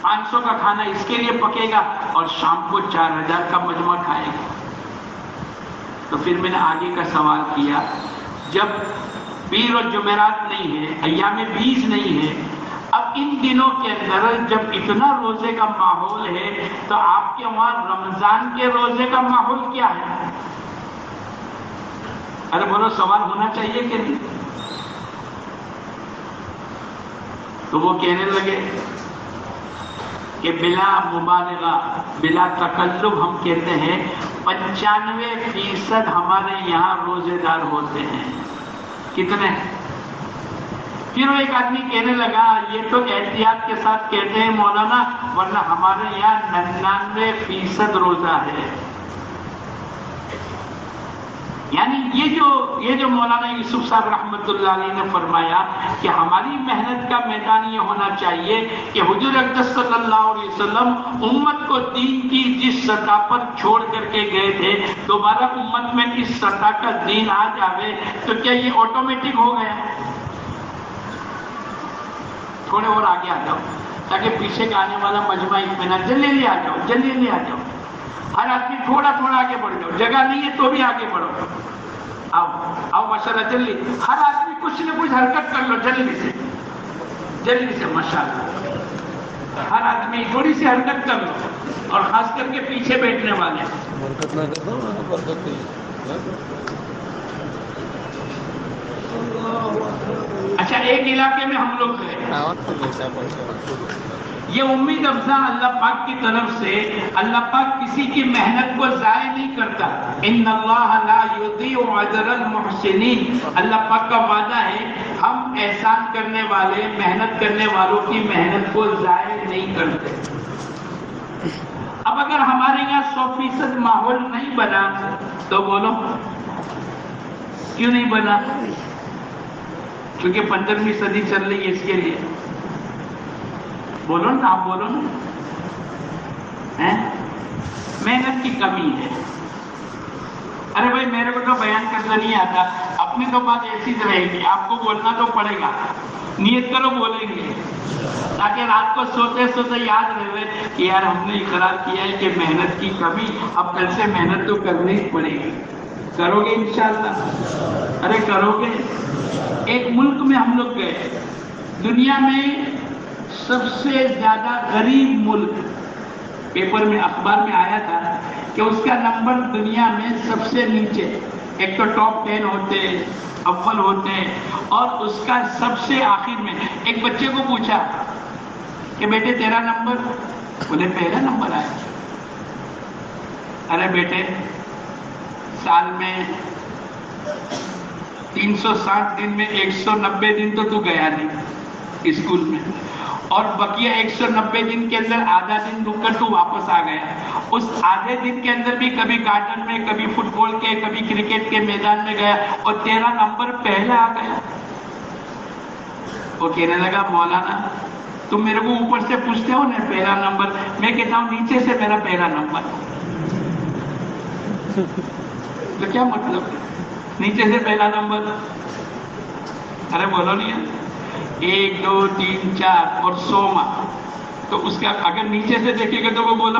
500 کا کھانا اس کے لیے پکے گا اور شام کو 4000 کا مجمع کھائے گا. تو پھر میں نے آگے کا سوال کیا, جب پیر و جمعرات نہیں ہے, ایام 20 نہیں ہے, اب ان دنوں کے اندر جب اتنا روزے کا ماحول ہے تو آپ کے وہاں رمضان کے روزے کا ماحول کیا ہے؟ ارے بولو سوال ہونا چاہیے کہ نہیں؟ تو وہ کہنے لگے کہ بلا مبالغہ بلا تکلف ہم کہتے ہیں 95% ہمارے یہاں روزے دار ہوتے ہیں. کتنے؟ پھر وہ ایک آدمی کہنے لگا یہ تو احتیاط کے ساتھ کہتے ہیں مولانا, ورنہ ہمارے یہاں 99% روزہ ہے. یعنی یہ جو مولانا یوسف صاحب رحمۃ اللہ علیہ نے فرمایا کہ ہماری محنت کا میدان یہ ہونا چاہیے کہ حضور اقدس صلی اللہ علیہ وسلم امت کو دین کی جس سطح پر چھوڑ کر کے گئے تھے دوبارہ امت میں اس سطح کا دین آ جاوے تو کیا یہ آٹومیٹک ہو گیا؟ تھوڑے اور آگے آ جاؤ تاکہ پیچھے کا آنے والا مجمع اطمینان. جلدی آ جاؤ, جلدی آ جاؤ. ہر آدمی تھوڑا آگے بڑھ جاؤ, جگہ نہیں ہے تو بھی آگے بڑھو. آؤ ماشاءاللہ جلدی. ہر آدمی کچھ نہ کچھ حرکت کر لو جلدی سے ماشاءاللہ. ہر آدمی تھوڑی سی حرکت کر لو, اور خاص کر کے پیچھے بیٹھنے والے. برکت نہ کرتا برکت نہیں. اچھا ایک علاقے میں ہم لوگ گئے, یہ امید افزا اللہ پاک کی طرف سے. اللہ پاک کسی کی محنت کو ضائع نہیں کرتا. ان اللہ لا یضیع اجر المحسنین. اللہ پاک کا وعدہ ہے ہم احسان کرنے والے محنت کرنے والوں کی محنت کو ضائع نہیں کرتے. اب اگر ہمارے یہاں 100% ماحول نہیں بنا تو بولو کیوں نہیں بنا؟ کیونکہ 15ویں صدی چل رہی ہے اس کے لیے. بولو نا, آپ بولو نا. محنت کی کمی ہے. ارے بھائی میرے کو تو بیان کرنا نہیں آتا, اپنی تو بات ایسی رہے گی, آپ کو بولنا تو پڑے گا. نیت کرو بولیں گے تاکہ رات کو سوتے یاد رہے کہ یار ہم نے اقرار کیا ہے کہ محنت کی کمی, اب کل سے محنت تو کرنی ہی پڑے گی. کرو گے انشاءاللہ؟ ارے کرو گے. ایک ملک میں ہم لوگ گئے, دنیا میں سب سے زیادہ غریب ملک, پیپر میں اخبار میں آیا تھا کہ اس کا نمبر دنیا میں سب سے نیچے. ایک تو ٹاپ 10 ہوتے, اول ہوتے, اور اس کا سب سے آخر میں. ایک بچے کو پوچھا کہ بیٹے تیرا نمبر؟ بولے پہلا نمبر آیا. ارے بیٹے سال میں 360 دن میں 190 دن تو گیا نہیں اسکول میں, اور بقیہ 190 دن کے اندر آدھا دن رک کر تو واپس آ گیا. اس آدھے دن کے اندر بھی کبھی گارڈن میں, کبھی فٹ بال کے, کبھی کرکٹ کے میدان میں گیا, اور تیرا نمبر پہلے آ گیا. وہ کہنے لگا مولانا تم میرے کو اوپر سے پوچھتے ہو نا پہلا نمبر, میں کہتا ہوں نیچے سے میرا پہلا نمبر. تو کیا مطلب نیچے سے پہلا نمبر؟ ارے بولو نہیں, 1 2 3 4 اور 100 تو اس کا اگر نیچے سے دیکھے گا تو وہ بولو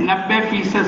90%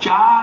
4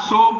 100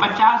50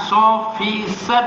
100%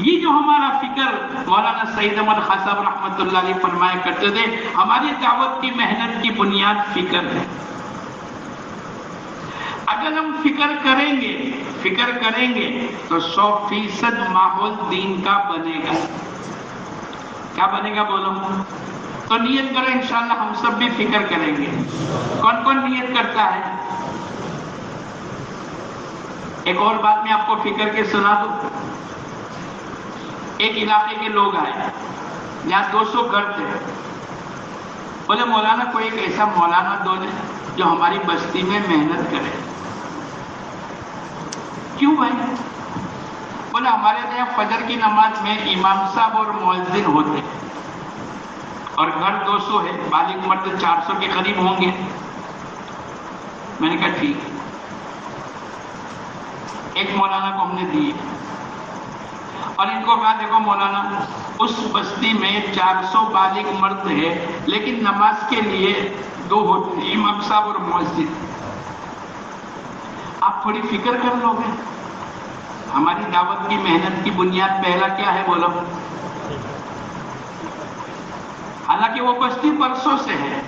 یہ جو ہمارا فکر مولانا سعید احمد خان صاحب رحمۃ اللہ علیہ فرمایا کرتے تھے، ہماری دعوت کی محنت کی بنیاد فکر ہے۔ اگر ہم فکر کریں گے تو 100% ماحول دین کا بنے گا۔ کیا بنے گا بولو؟ تو نیت کرو انشاءاللہ ہم سب بھی فکر کریں گے۔ کون کون نیت کرتا ہے؟ ایک اور بات میں آپ کو فکر کے سنا دوں۔ ایک علاقے کے لوگ آئے، یہاں 200 گھر تھے، بولے مولانا کوئی ایک ایسا مولانا دو دے جو ہماری بستی میں محنت کرے۔ کیوں بھائی؟ بولے ہمارے یہاں فجر کی نماز میں امام صاحب اور مؤذن ہوتے اور گھر 200 ہے، بالغ مرد 400 کے قریب ہوں گے۔ میں نے کہا ٹھیک ہے، ایک مولانا کو ہم نے دیے اور ان کو کہا دیکھو مولانا اس بستی میں 400 بالغ مرد ہے لیکن نماز کے لیے 2 ہوتے ہیں، امام صاحب اور مؤذن۔ آپ تھوڑی فکر کر لو گے؟ ہماری دعوت کی محنت کی بنیاد پہلا کیا ہے بولو؟ حالانکہ وہ بستی برسوں سے ہے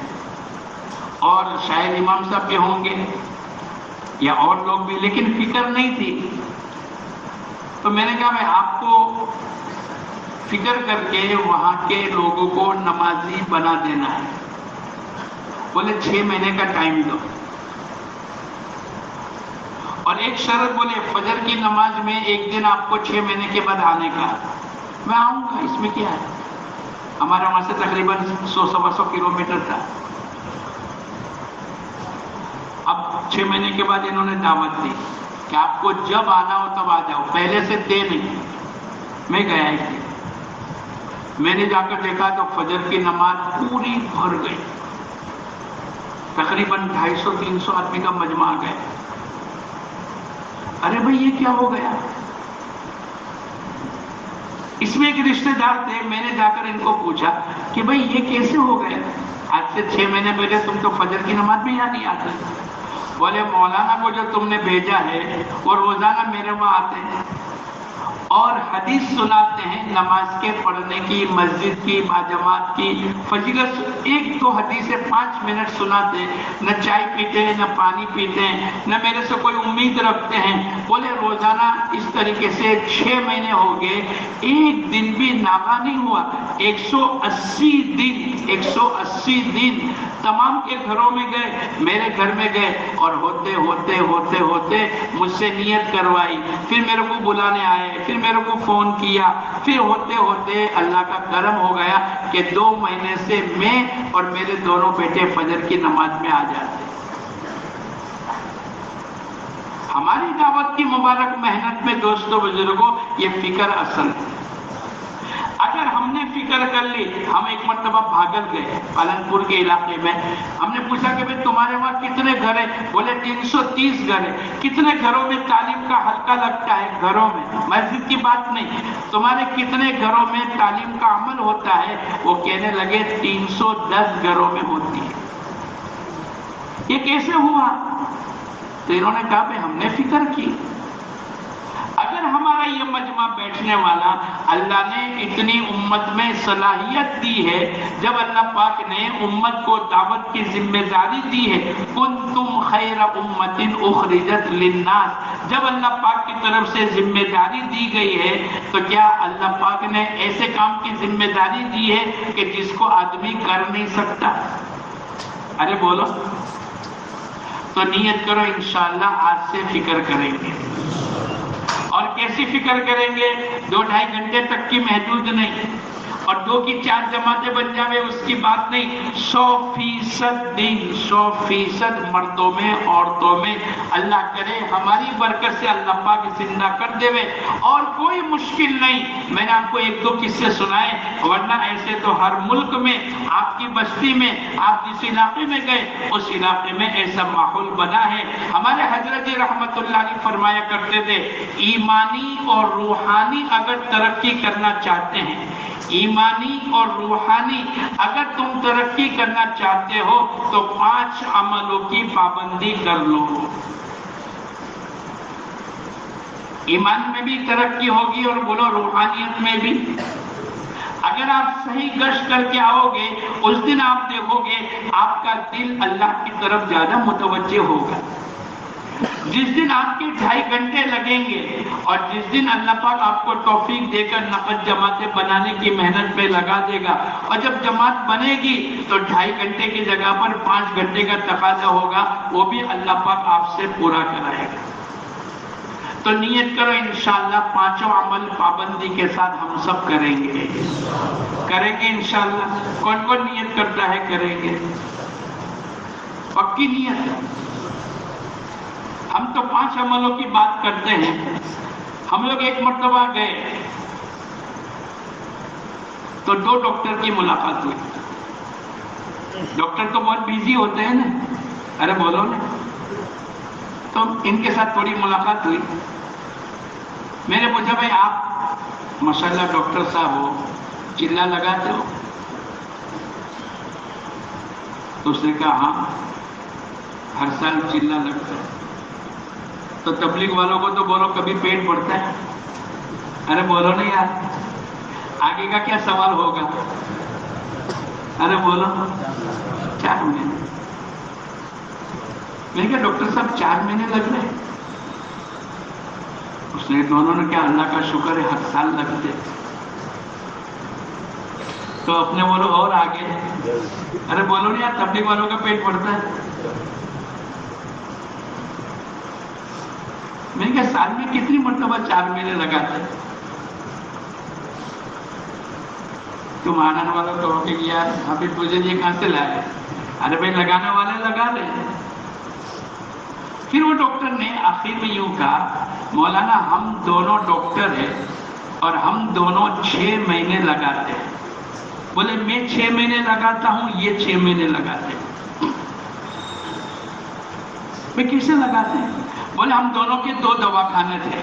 اور شاید امام صاحب کے ہوں گے یا اور لوگ بھی، لیکن فکر نہیں تھی۔ تو میں نے کہا میں آپ کو فکر کر کے وہاں کے لوگوں کو نمازی بنا دینا ہے۔ بولے 6 مہینے کا ٹائم دو، اور ایک شرط بولے فجر کی نماز میں ایک دن آپ کو 6 مہینے کے بعد آنے کا۔ میں آؤں گا، اس میں کیا ہے؟ ہمارا وہاں سے تقریباً 100-125 کلومیٹر تھا۔ اب 6 مہینے کے بعد انہوں نے دعوت دی کہ آپ کو جب آنا ہو تب آ جاؤ، پہلے سے دے نہیں۔ میں گیا ایک دن، میں نے جا کر دیکھا تو فجر کی نماز پوری بھر گئی، تقریباً 250-300 آدمی کا مجمع آ گیا۔ ارے بھائی یہ کیا ہو گیا؟ اس میں ایک رشتہ دار تھے، میں نے جا کر ان کو پوچھا کہ بھائی یہ کیسے ہو گئے؟ آج سے 6 مہینے پہلے تم تو فجر کی نماز بھی یہاں نہیں آتے۔ بولے مولانا کو جو تم نے بھیجا ہے وہ روزانہ میرے وہاں آتے ہیں اور حدیث سناتے ہیں نماز کے پڑھنے کی، مسجد کی، باجماعت کی فضیلت۔ 1-2 حدیثیں 5 منٹ سناتے، نہ چائے پیتے ہیں، نہ پانی پیتے ہیں، نہ میرے سے کوئی امید رکھتے ہیں۔ بولے روزانہ اس طریقے سے 6 مہینے ہو گئے، ایک دن بھی ناغہ نہیں ہوا۔ 180 دن تمام کے گھروں میں گئے، میرے گھر میں گئے اور ہوتے مجھ سے نیت کروائی، پھر میرے کو بلانے آئے، پھر میرے کو فون کیا، پھر ہوتے اللہ کا کرم ہو گیا کہ 2 مہینے سے میں اور میرے دونوں بیٹے فجر کی نماز میں آ جاتے۔ ہماری دعوت کی مبارک محنت میں دوستوں بزرگوں یہ فکر اصل ہے۔ اگر ہم نے فکر کر لی، ہم ایک مرتبہ بھاگل گئے پالن پور کے علاقے میں، ہم نے پوچھا کہ بھئی تمہارے وہاں کتنے گھر ہیں؟ بولے 330 گھر ہیں۔ کتنے گھروں میں تعلیم کا حلقہ لگتا ہے؟ گھروں میں، مسجد کی بات نہیں، تمہارے کتنے گھروں میں تعلیم کا عمل ہوتا ہے؟ وہ کہنے لگے 310 گھروں میں ہوتی ہے۔ یہ کیسے ہوا؟ تو انہوں نے کہا ہم نے فکر کی۔ اگر ہمارا یہ مجمع بیٹھنے والا، اللہ نے اتنی امت میں صلاحیت دی ہے، جب اللہ پاک نے امت کو دعوت کی ذمہ داری دی ہے، کنتم خیر امت اخرجت للناس، جب اللہ پاک کی طرف سے ذمہ داری دی گئی ہے تو کیا اللہ پاک نے ایسے کام کی ذمہ داری دی ہے کہ جس کو آدمی کر نہیں سکتا؟ ارے بولو، تو نیت کرو انشاءاللہ آج سے فکر کریں گے۔ اور کیسی فکر کریں گے؟ 2-2.5 گھنٹے تک کی محدود نہیں، اور 2 کی 4 جماعتیں بن جاوے اس کی بات نہیں۔ 100% دن، 100% مردوں میں، عورتوں میں، اللہ کرے ہماری برکت سے اللہ پاک زندہ کر دے۔ اور کوئی مشکل نہیں، میں نے آپ کو 1-2 قصے سنائے، ورنہ ایسے تو ہر ملک میں، آپ کی بستی میں، آپ جس علاقے میں گئے اس علاقے میں ایسا ماحول بنا ہے۔ ہمارے حضرت جی رحمت اللہ علیہ فرمایا کرتے تھے، ایمانی اور روحانی اگر ترقی کرنا چاہتے ہیں، ایمانی اور روحانی اگر تم ترقی کرنا چاہتے ہو تو 5 عملوں کی پابندی کر لو۔ ایمان میں بھی ترقی ہوگی اور بولو روحانیت میں بھی. اگر آپ صحیح گشت کر کے آؤ گے اس دن آپ دیکھو گے آپ کا دل اللہ کی طرف زیادہ متوجہ ہوگا. جس دن آپ کے 2.5 گھنٹے لگیں گے اور جس دن اللہ پاک آپ کو توفیق دے کر نقد جماعتیں بنانے کی محنت پہ لگا دے گا اور جب جماعت بنے گی تو 2.5 گھنٹے کی جگہ پر 5 گھنٹے کا تقاضا ہوگا، وہ بھی اللہ پاک آپ سے پورا کرائے گا. تو نیت کرو انشاءاللہ 5 عمل پابندی کے ساتھ ہم سب کریں گے انشاءاللہ. کون کون نیت کرتا ہے کریں گے؟ پکی نیت ہے. ہم تو 5 عملوں کی بات کرتے ہیں. ہم لوگ ایک مرتبہ گئے تو 2 ڈاکٹر کی ملاقات ہوئی. ڈاکٹر تو بہت بیزی ہوتے ہیں نا، ارے بولو نا. تو ان کے ساتھ تھوڑی ملاقات ہوئی. میں نے پوچھا بھائی آپ ماشاءاللہ ڈاکٹر صاحب ہو، چلا لگاتے ہو؟ تو اس نے کہا ہاں ہر سال چلا لگتا ہے. تو تبلیغ والوں کو تو بولو کبھی پیٹ بڑھتا ہے؟ ارے بولو نہیں یار، آگے کا کیا سوال ہوگا؟ ارے بولو 4 مہینے. میں نے کہا ڈاکٹر صاحب 4 مہینے لگ رہے ہیں؟ اس نے دونوں نے کہا اللہ کا شکر ہے ہر سال لگتے. تو اپنے بولو اور آگے. ارے بولو نہیں یار، تبلیغ والوں کا پیٹ بڑھتا ہے. میں نے کہا سال میں کتنی مرتبہ 4 مہینے لگاتے ہیں؟ تم آنند والا تو ہو کہ یار ابھی تجھے یہ کہاں سے لائے؟ ارے بھائی لگانے والے لگا لیں. پھر وہ ڈاکٹر نے آخر میں یوں کہا مولانا ہم دونوں ڈاکٹر ہیں اور ہم دونوں 6 مہینے لگاتے ہیں. بولے میں 6 مہینے لگاتا ہوں، یہ 6 مہینے لگاتے ہیں. میں کیسے لگاتے ہیں؟ بولے ہم دونوں کے 2 دواخانے تھے.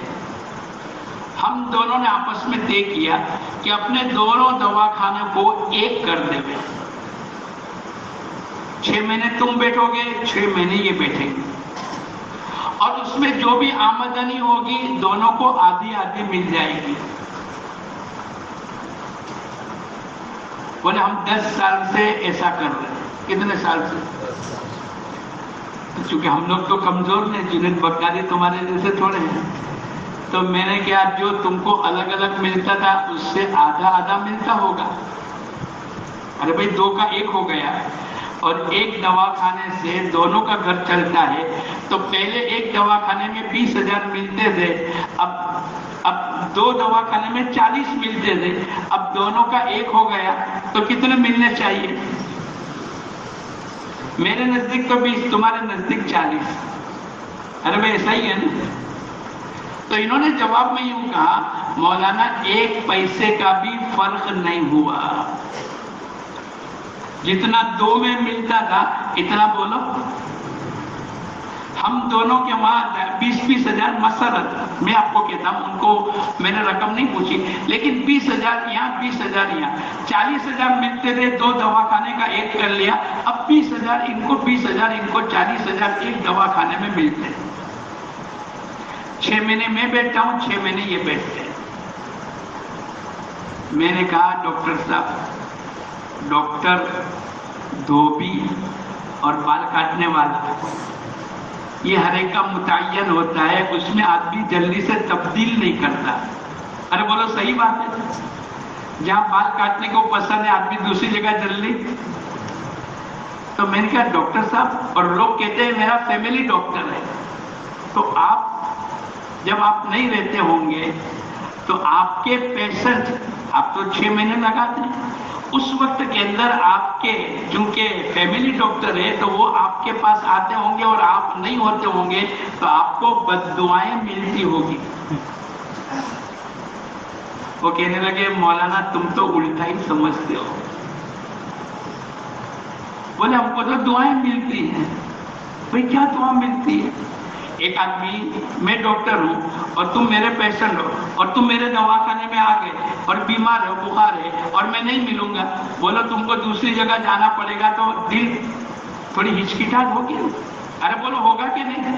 ہم دونوں نے آپس میں طے کیا کہ اپنے دونوں دواخانے کو ایک کر دیں گے. 6 مہینے تم بیٹھو گے، 6 مہینے یہ بیٹھیں گے، اور اس میں جو بھی آمدنی ہوگی دونوں کو آدھی آدھی مل جائے گی. بولے ہم 10 سال سے ایسا کر رہے ہیں. کتنے سال سے؟ چونکہ ہم لوگ تو کمزور ہیں، جنید بغدادی تمہارے جیسے تھوڑے ہیں. تو میں نے کہا جو تم کو الگ الگ ملتا تھا اس سے آدھا آدھا ملتا ہوگا. ارے بھائی 2 کا 1 ہو گیا اور ایک دواخانے سے دونوں کا گھر چلتا ہے. تو پہلے ایک دواخانے میں 20,000 ملتے تھے، اب 2 دواخانے میں 40 ملتے تھے. اب دونوں کا 1 ہو گیا تو کتنے ملنے چاہیے؟ میرے نزدیک تو 20، تمہارے نزدیک 40. ارے بھائی ایسا ہی ہے نا. تو انہوں نے جواب میں یوں کہا مولانا 1 پیسے کا بھی فرق نہیں ہوا، جتنا 2 میں ملتا تھا اتنا بولو. ہم دونوں کے وہاں 20,000 مسرت میں آپ کو کہتا ہوں، ان کو میں نے رقم نہیں پوچھی، لیکن 20,000 یہاں 20,000 یہاں 40,000 ملتے تھے. 2 دواخانے کا 1 کر لیا. اب 20,000 ان کو 20,000 ان کو 40,000 ایک دواخانے میں ملتے ہیں. 6 مہینے میں بیٹھتا ہوں، 6 مہینے یہ بیٹھتے ہیں. میں نے کہا ڈاکٹر صاحب، ڈاکٹر دھوبی اور بال کاٹنے والا یہ ہر ایک کا متعین ہوتا ہے، اس میں آدمی جلدی سے تبدیل نہیں کرتا. ارے بولو صحیح بات ہے. جہاں بال کاٹنے کو پسند ہے آدمی دوسری جگہ جلدی. تو میں نے کہا ڈاکٹر صاحب، اور لوگ کہتے ہیں میرا فیملی ڈاکٹر ہے، تو آپ جب آپ نہیں رہتے ہوں گے تو آپ کے پیشنٹ، آپ تو 6 مہینے لگاتے ہیں، اس وقت کے اندر آپ کے چونکہ فیملی ڈاکٹر ہے تو وہ آپ کے پاس آتے ہوں گے اور آپ نہیں ہوتے ہوں گے تو آپ کو بد دعائیں ملتی ہوگی. وہ کہنے لگے مولانا تم تو الٹا ہی سمجھتے ہو. بولے ہم کو تو دعائیں ملتی ہیں. بھئی کیا دعا ملتی ہے؟ ایک آدمی، میں ڈاکٹر ہوں اور تم میرے پیشنٹ ہو اور تم میرے دواخانے میں آ گئے اور بیمار ہو، بخار ہے اور میں نہیں ملوں گا. بولو تم کو دوسری جگہ جانا پڑے گا تو دل تھوڑی ہچکچاہٹ ہوگی. ارے بولو ہوگا کہ نہیں؟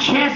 6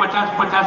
50-50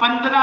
15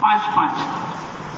5-5।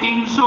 300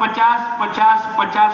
50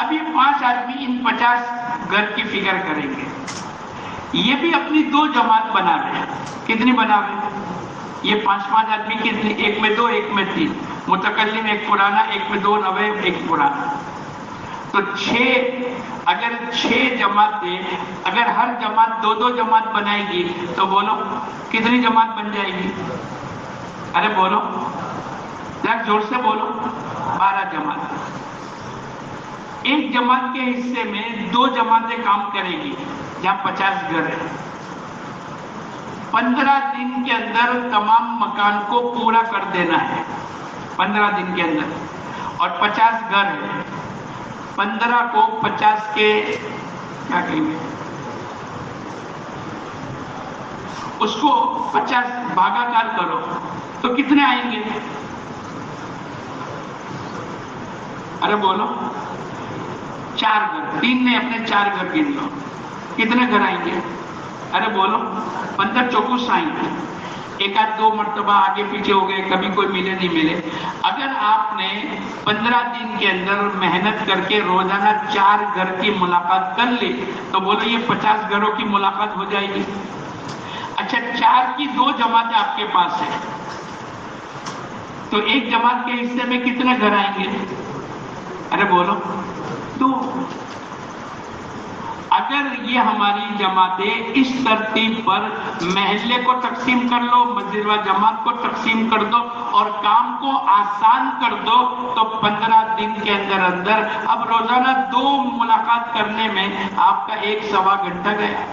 اب یہ 5 آدمی ان 50 گھر کی فکر کریں گے. یہ بھی اپنی 2 جماعت بنا رہے ہیں. کتنی بنا رہے ہیں؟ یہ 5 آدمی کتنی؟ ایک میں 2 ایک میں 3 متکلم، ایک پرانا، ایک میں 2 نوے، ایک پرانا. تو 6 اگر 6 جماعتیں، اگر ہر جماعت 2 جماعت بنائے گی تو بولو کتنی جماعت بن جائے گی؟ ارے بولو ذرا زور سے بولو. 12 جماعت. ایک جماعت کے حصے میں 2 جماعتیں کام کریں گی جہاں 50 گھر ہیں. 15 دن کے اندر تمام مکان کو پورا کر دینا ہے. 15 دن کے اندر. اور 50 گھر ہیں. 15 کو 50 کے کیا کہیں گے، اس کو 50 بھاگا کار کرو تو کتنے آئیں گے؟ ارے بولو 4 گھر. 3 نے اپنے 4 گھر گن لو. کتنے گھر آئیں گے؟ ارے بولو 15 چوکس آئیں گے. 1 آدھ 2 مرتبہ آگے پیچھے ہو گئے، کبھی کوئی ملے نہیں ملے. اگر آپ نے 15 دن کے اندر محنت کر کے روزانہ 4 گھر کی ملاقات کر لی تو بولو یہ 50 گھروں کی ملاقات ہو جائے گی. اچھا 4 کی 2 جماعتیں آپ کے پاس ہیں تو ایک جماعت کے حصے میں کتنے گھر آئیں گے؟ ارے بولو 2. اگر یہ ہماری جماعتیں اس ترتیب پر محلے کو تقسیم کر لو، مسجد و جماعت کو تقسیم کر دو اور کام کو آسان کر دو تو 15 دن کے اندر اندر اب روزانہ 2 ملاقات کرنے میں آپ کا 1-1.25 گھنٹہ گیا.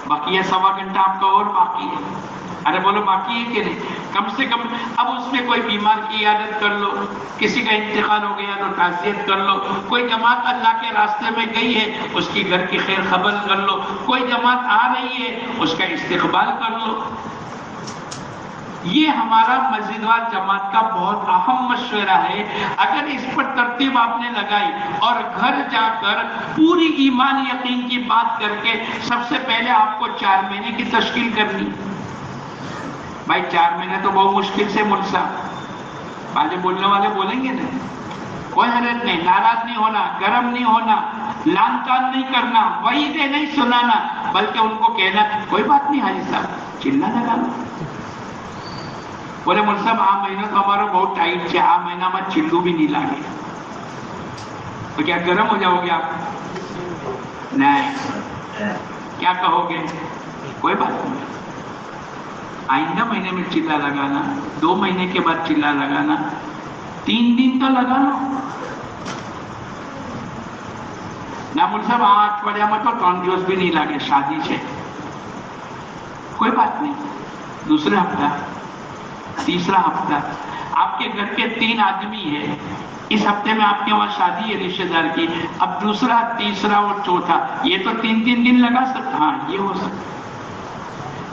باقی یہ 1.25 گھنٹہ آپ کا اور باقی ہے. ارے بولو باقی ہے کہ نہیں؟ کم سے کم اب اس میں کوئی بیمار کی عیادت کر لو، کسی کا انتقال ہو گیا تو تعزیت کر لو، کوئی جماعت اللہ کے راستے میں گئی ہے اس کی گھر کی خیر خبر کر لو، کوئی جماعت آ رہی ہے اس کا استقبال کر لو. یہ ہمارا مسجد و جماعت کا بہت اہم مشورہ ہے. اگر اس پر ترتیب آپ نے لگائی اور گھر جا کر پوری ایمان یقین کی بات کر کے سب سے پہلے آپ کو 4 مہینے کی تشکیل کرنی. بھائی 4 مہینے تو بہت مشکل سے ملسا باجے بولنے والے بولیں گے نا، کوئی حیرت نہیں، ناراض نہیں ہونا، گرم نہیں ہونا، لان تان نہیں کرنا، وعیدیں نہیں سنانا، بلکہ ان کو کہنا کوئی بات نہیں حاجی صاحب چلنا لگانا. بولے مول صاحب آ مہینہ تو ہمارا بہت ٹائٹ ہے، آ مہینہ میں چلو بھی نہیں لاگے تو کیا گرم ہو جاؤ گے آپ؟ نہیں. کیا کہو گے؟ کوئی بات نہیں، آئندہ مہینے میں چلا لگانا، 2 مہینے کے بعد چلا لگانا، 3 دن تو لگانا. نہ مول صاحب 8 અઠવાડિયા میں تو 3 દિવસ بھی نہیں લાગે شادی છે. کوئی بات نہیں، دوسرا ہفتہ، تیسرا ہفتہ. آپ کے گھر کے 3 آدمی ہیں، اس ہفتے میں آپ کے وہاں شادی ہے رشتے دار کی، اب دوسرا، تیسرا اور چوتھا یہ تو 3 دن لگا سکتا. ہاں یہ ہو سکتا.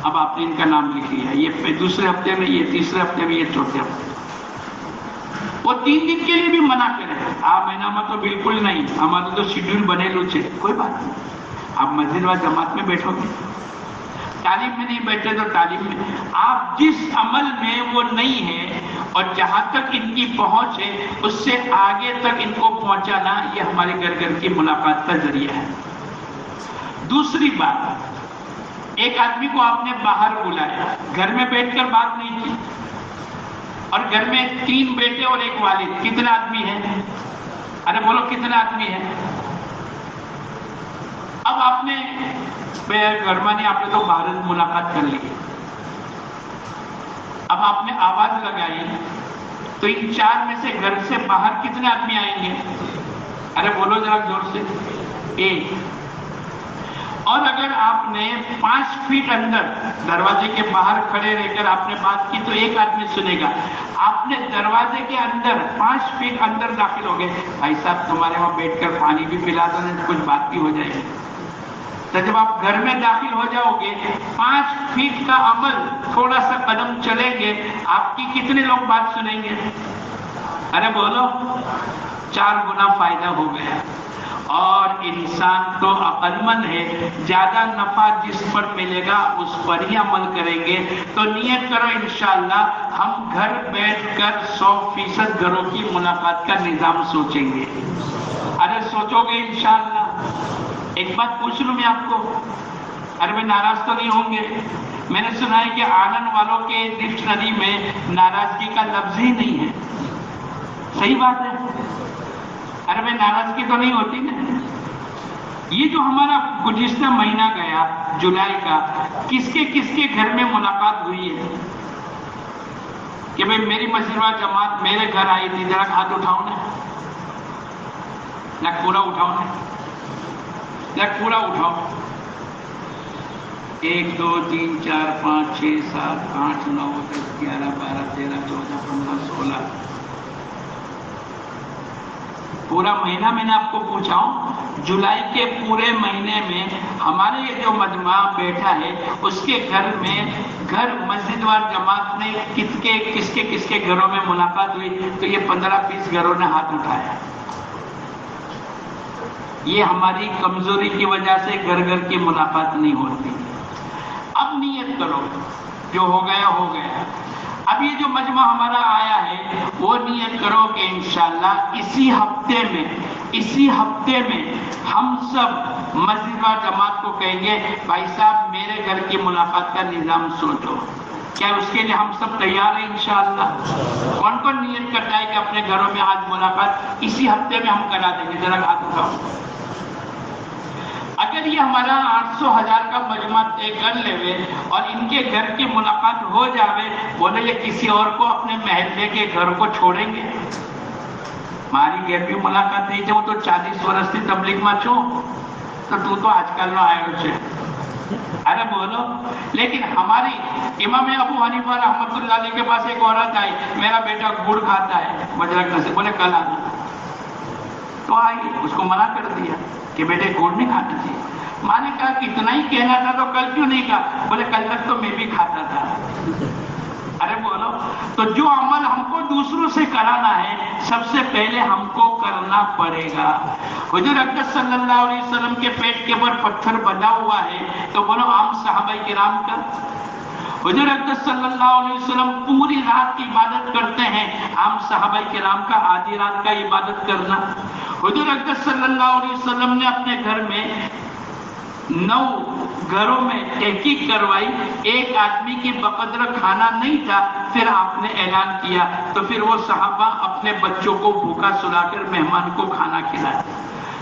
اب آپ نے ان کا نام لکھ لیا، یہ دوسرے ہفتے میں، یہ تیسرے ہفتے میں، یہ چوتھے ہفتے. وہ 3 دن کے لیے بھی منع کرے آ مہینہ میں تو بالکل نہیں، ہمارا تو شیڈیول بنے لو چھے. کوئی بات نہیں، آپ مسجد و جماعت میں بیٹھو گے، تعلیم میں نہیں بیٹھے تو تعلیم میں. آپ جس عمل میں وہ نہیں ہے اور جہاں تک ان کی پہنچ ہے اس سے آگے تک ان کو پہنچانا یہ ہمارے گھر گھر کی ملاقات کا ذریعہ ہے. دوسری بات، ایک آدمی کو آپ نے باہر بلایا، گھر میں بیٹھ کر بات نہیں کی، اور گھر میں 3 بیٹے اور 1 والد، کتنے آدمی ہیں؟ ارے بولو کتنے آدمی ہیں؟ اب آپ نے گھرمانی آپ نے تو باہر ملاقات کر لی، اب آپ نے آواز لگائی تو ان 4 میں سے گھر سے باہر کتنے آدمی آئیں گے؟ ارے بولو ذرا زور سے. 1. اور اگر آپ نے 5 فٹ اندر دروازے کے باہر کھڑے رہ کر آپ نے بات کی تو 1 آدمی سنے گا. آپ نے دروازے کے اندر 5 فٹ اندر داخل ہو گئے، بھائی صاحب تمہارے وہاں بیٹھ کر پانی بھی پلا دو نہیں کچھ بات بھی ہو جائے گی. تو جب آپ گھر میں داخل ہو جاؤ گے 5 فٹ کا عمل تھوڑا سا قدم چلیں گے، آپ کی کتنے لوگ بات سنیں گے؟ ارے بولو 4 گنا فائدہ ہو گیا. اور انسان تو عقلمند ہے، زیادہ نفع جس پر ملے گا اس پر ہی عمل کریں گے. تو نیت کرو انشاءاللہ ہم گھر بیٹھ کر 100% گھروں کی ملاقات کا نظام سوچیں گے. ارے سوچو گے انشاءاللہ؟ ایک بات پوچھ لوں میں آپ کو، ارے میں ناراض تو نہیں ہوں گے؟ میں نے سنا ہے کہ آنند والوں کے ڈکشنری میں ناراضگی کا لفظ ہی نہیں ہے. صحیح بات ہے؟ ارے میں ناراضگی تو نہیں ہوتی نا. یہ جو ہمارا گزشتہ مہینہ گیا جولائی کا، کس کے گھر میں ملاقات ہوئی ہے کہ بھئی میری مسجد جماعت میرے گھر آئی تھی؟ ذرا ہاتھ اٹھاؤ نا، پورا اٹھاؤ نا، پورا اٹھاؤ. 1 2 3 4 5 6 7 8 9 10 11 12 13 14 15 16 پورا مہینہ میں نے آپ کو پوچھا ہوں. جولائی کے پورے مہینے میں ہمارے یہ جو مجمع بیٹھا ہے اس کے گھر میں مسجد وار جماعت میں کس کے گھروں میں ملاقات ہوئی؟ تو یہ 15-20 گھروں نے ہاتھ اٹھایا. یہ ہماری کمزوری کی وجہ سے گھر کی ملاقات نہیں ہوتی. اب نیت کرو، جو ہو گیا ہو گیا. اب یہ جو مجمع ہمارا آیا ہے وہ نیت کرو کہ انشاءاللہ اسی ہفتے میں ہم سب مسجد و جماعت کو کہیں گے بھائی صاحب میرے گھر کی ملاقات کا نظام سوچو. کیا اس کے لیے ہم سب تیار ہیں انشاءاللہ؟ کون کون نیت کرتا ہے کہ اپنے گھروں میں آج ملاقات اسی ہفتے میں ہم کرا دیں گے؟ ذرا ہاتھ اٹھاؤ. اگر یہ ہمارا 800,000 کا مجمع طے کر لے اور ان کے گھر کی ملاقات ہو جاوے، بولے یہ کسی اور کو اپنے محلے کے گھر کو چھوڑیں گے؟ ہماری گھر بھی ملاقات نہیں تھے، وہ تو 40 برس کی تبلیغ میں چھو تو آج کل میں آئے ہو چھے. ارے بولو. لیکن ہماری امام ابو حنیفہ رحمۃ اللہ علیہ کے پاس ایک عورت آئی، میرا بیٹا گڑ کھاتا ہے مجرک سے، بولے کل آنا. تو آئی، اس کو منع کر دیا کہ بیٹے گڑ نہیں کھانا چاہیے. ماں نے کہا کہ اتنا ہی کہنا تھا تو کل کیوں نہیں کہا؟ بولے کل تک تو میں بھی کھاتا تھا. ارے بولو. تو جو عمل ہم کو دوسروں سے کرانا ہے سب سے پہلے ہم کو کرنا پڑے گا. حضور اقدس صلی اللہ علیہ وسلم کے پیٹ کے اوپر پتھر بندھا ہوا ہے تو بولو عام صحابہ کرام کا. حضور اقدس صلی اللہ علیہ وسلم پوری رات کی عبادت کرتے ہیں، عام صحابہ کرام کا آدھی رات کا عبادت کرنا. حضور اقدس صلی اللہ علیہ وسلم نے اپنے گھر میں 9 گھروں میں تحقیق کروائی، ایک آدمی کی بقدر کھانا نہیں تھا. پھر آپ نے اعلان کیا تو پھر وہ صحابہ اپنے بچوں کو بھوکا سلا کر مہمان کو کھانا کھلایا.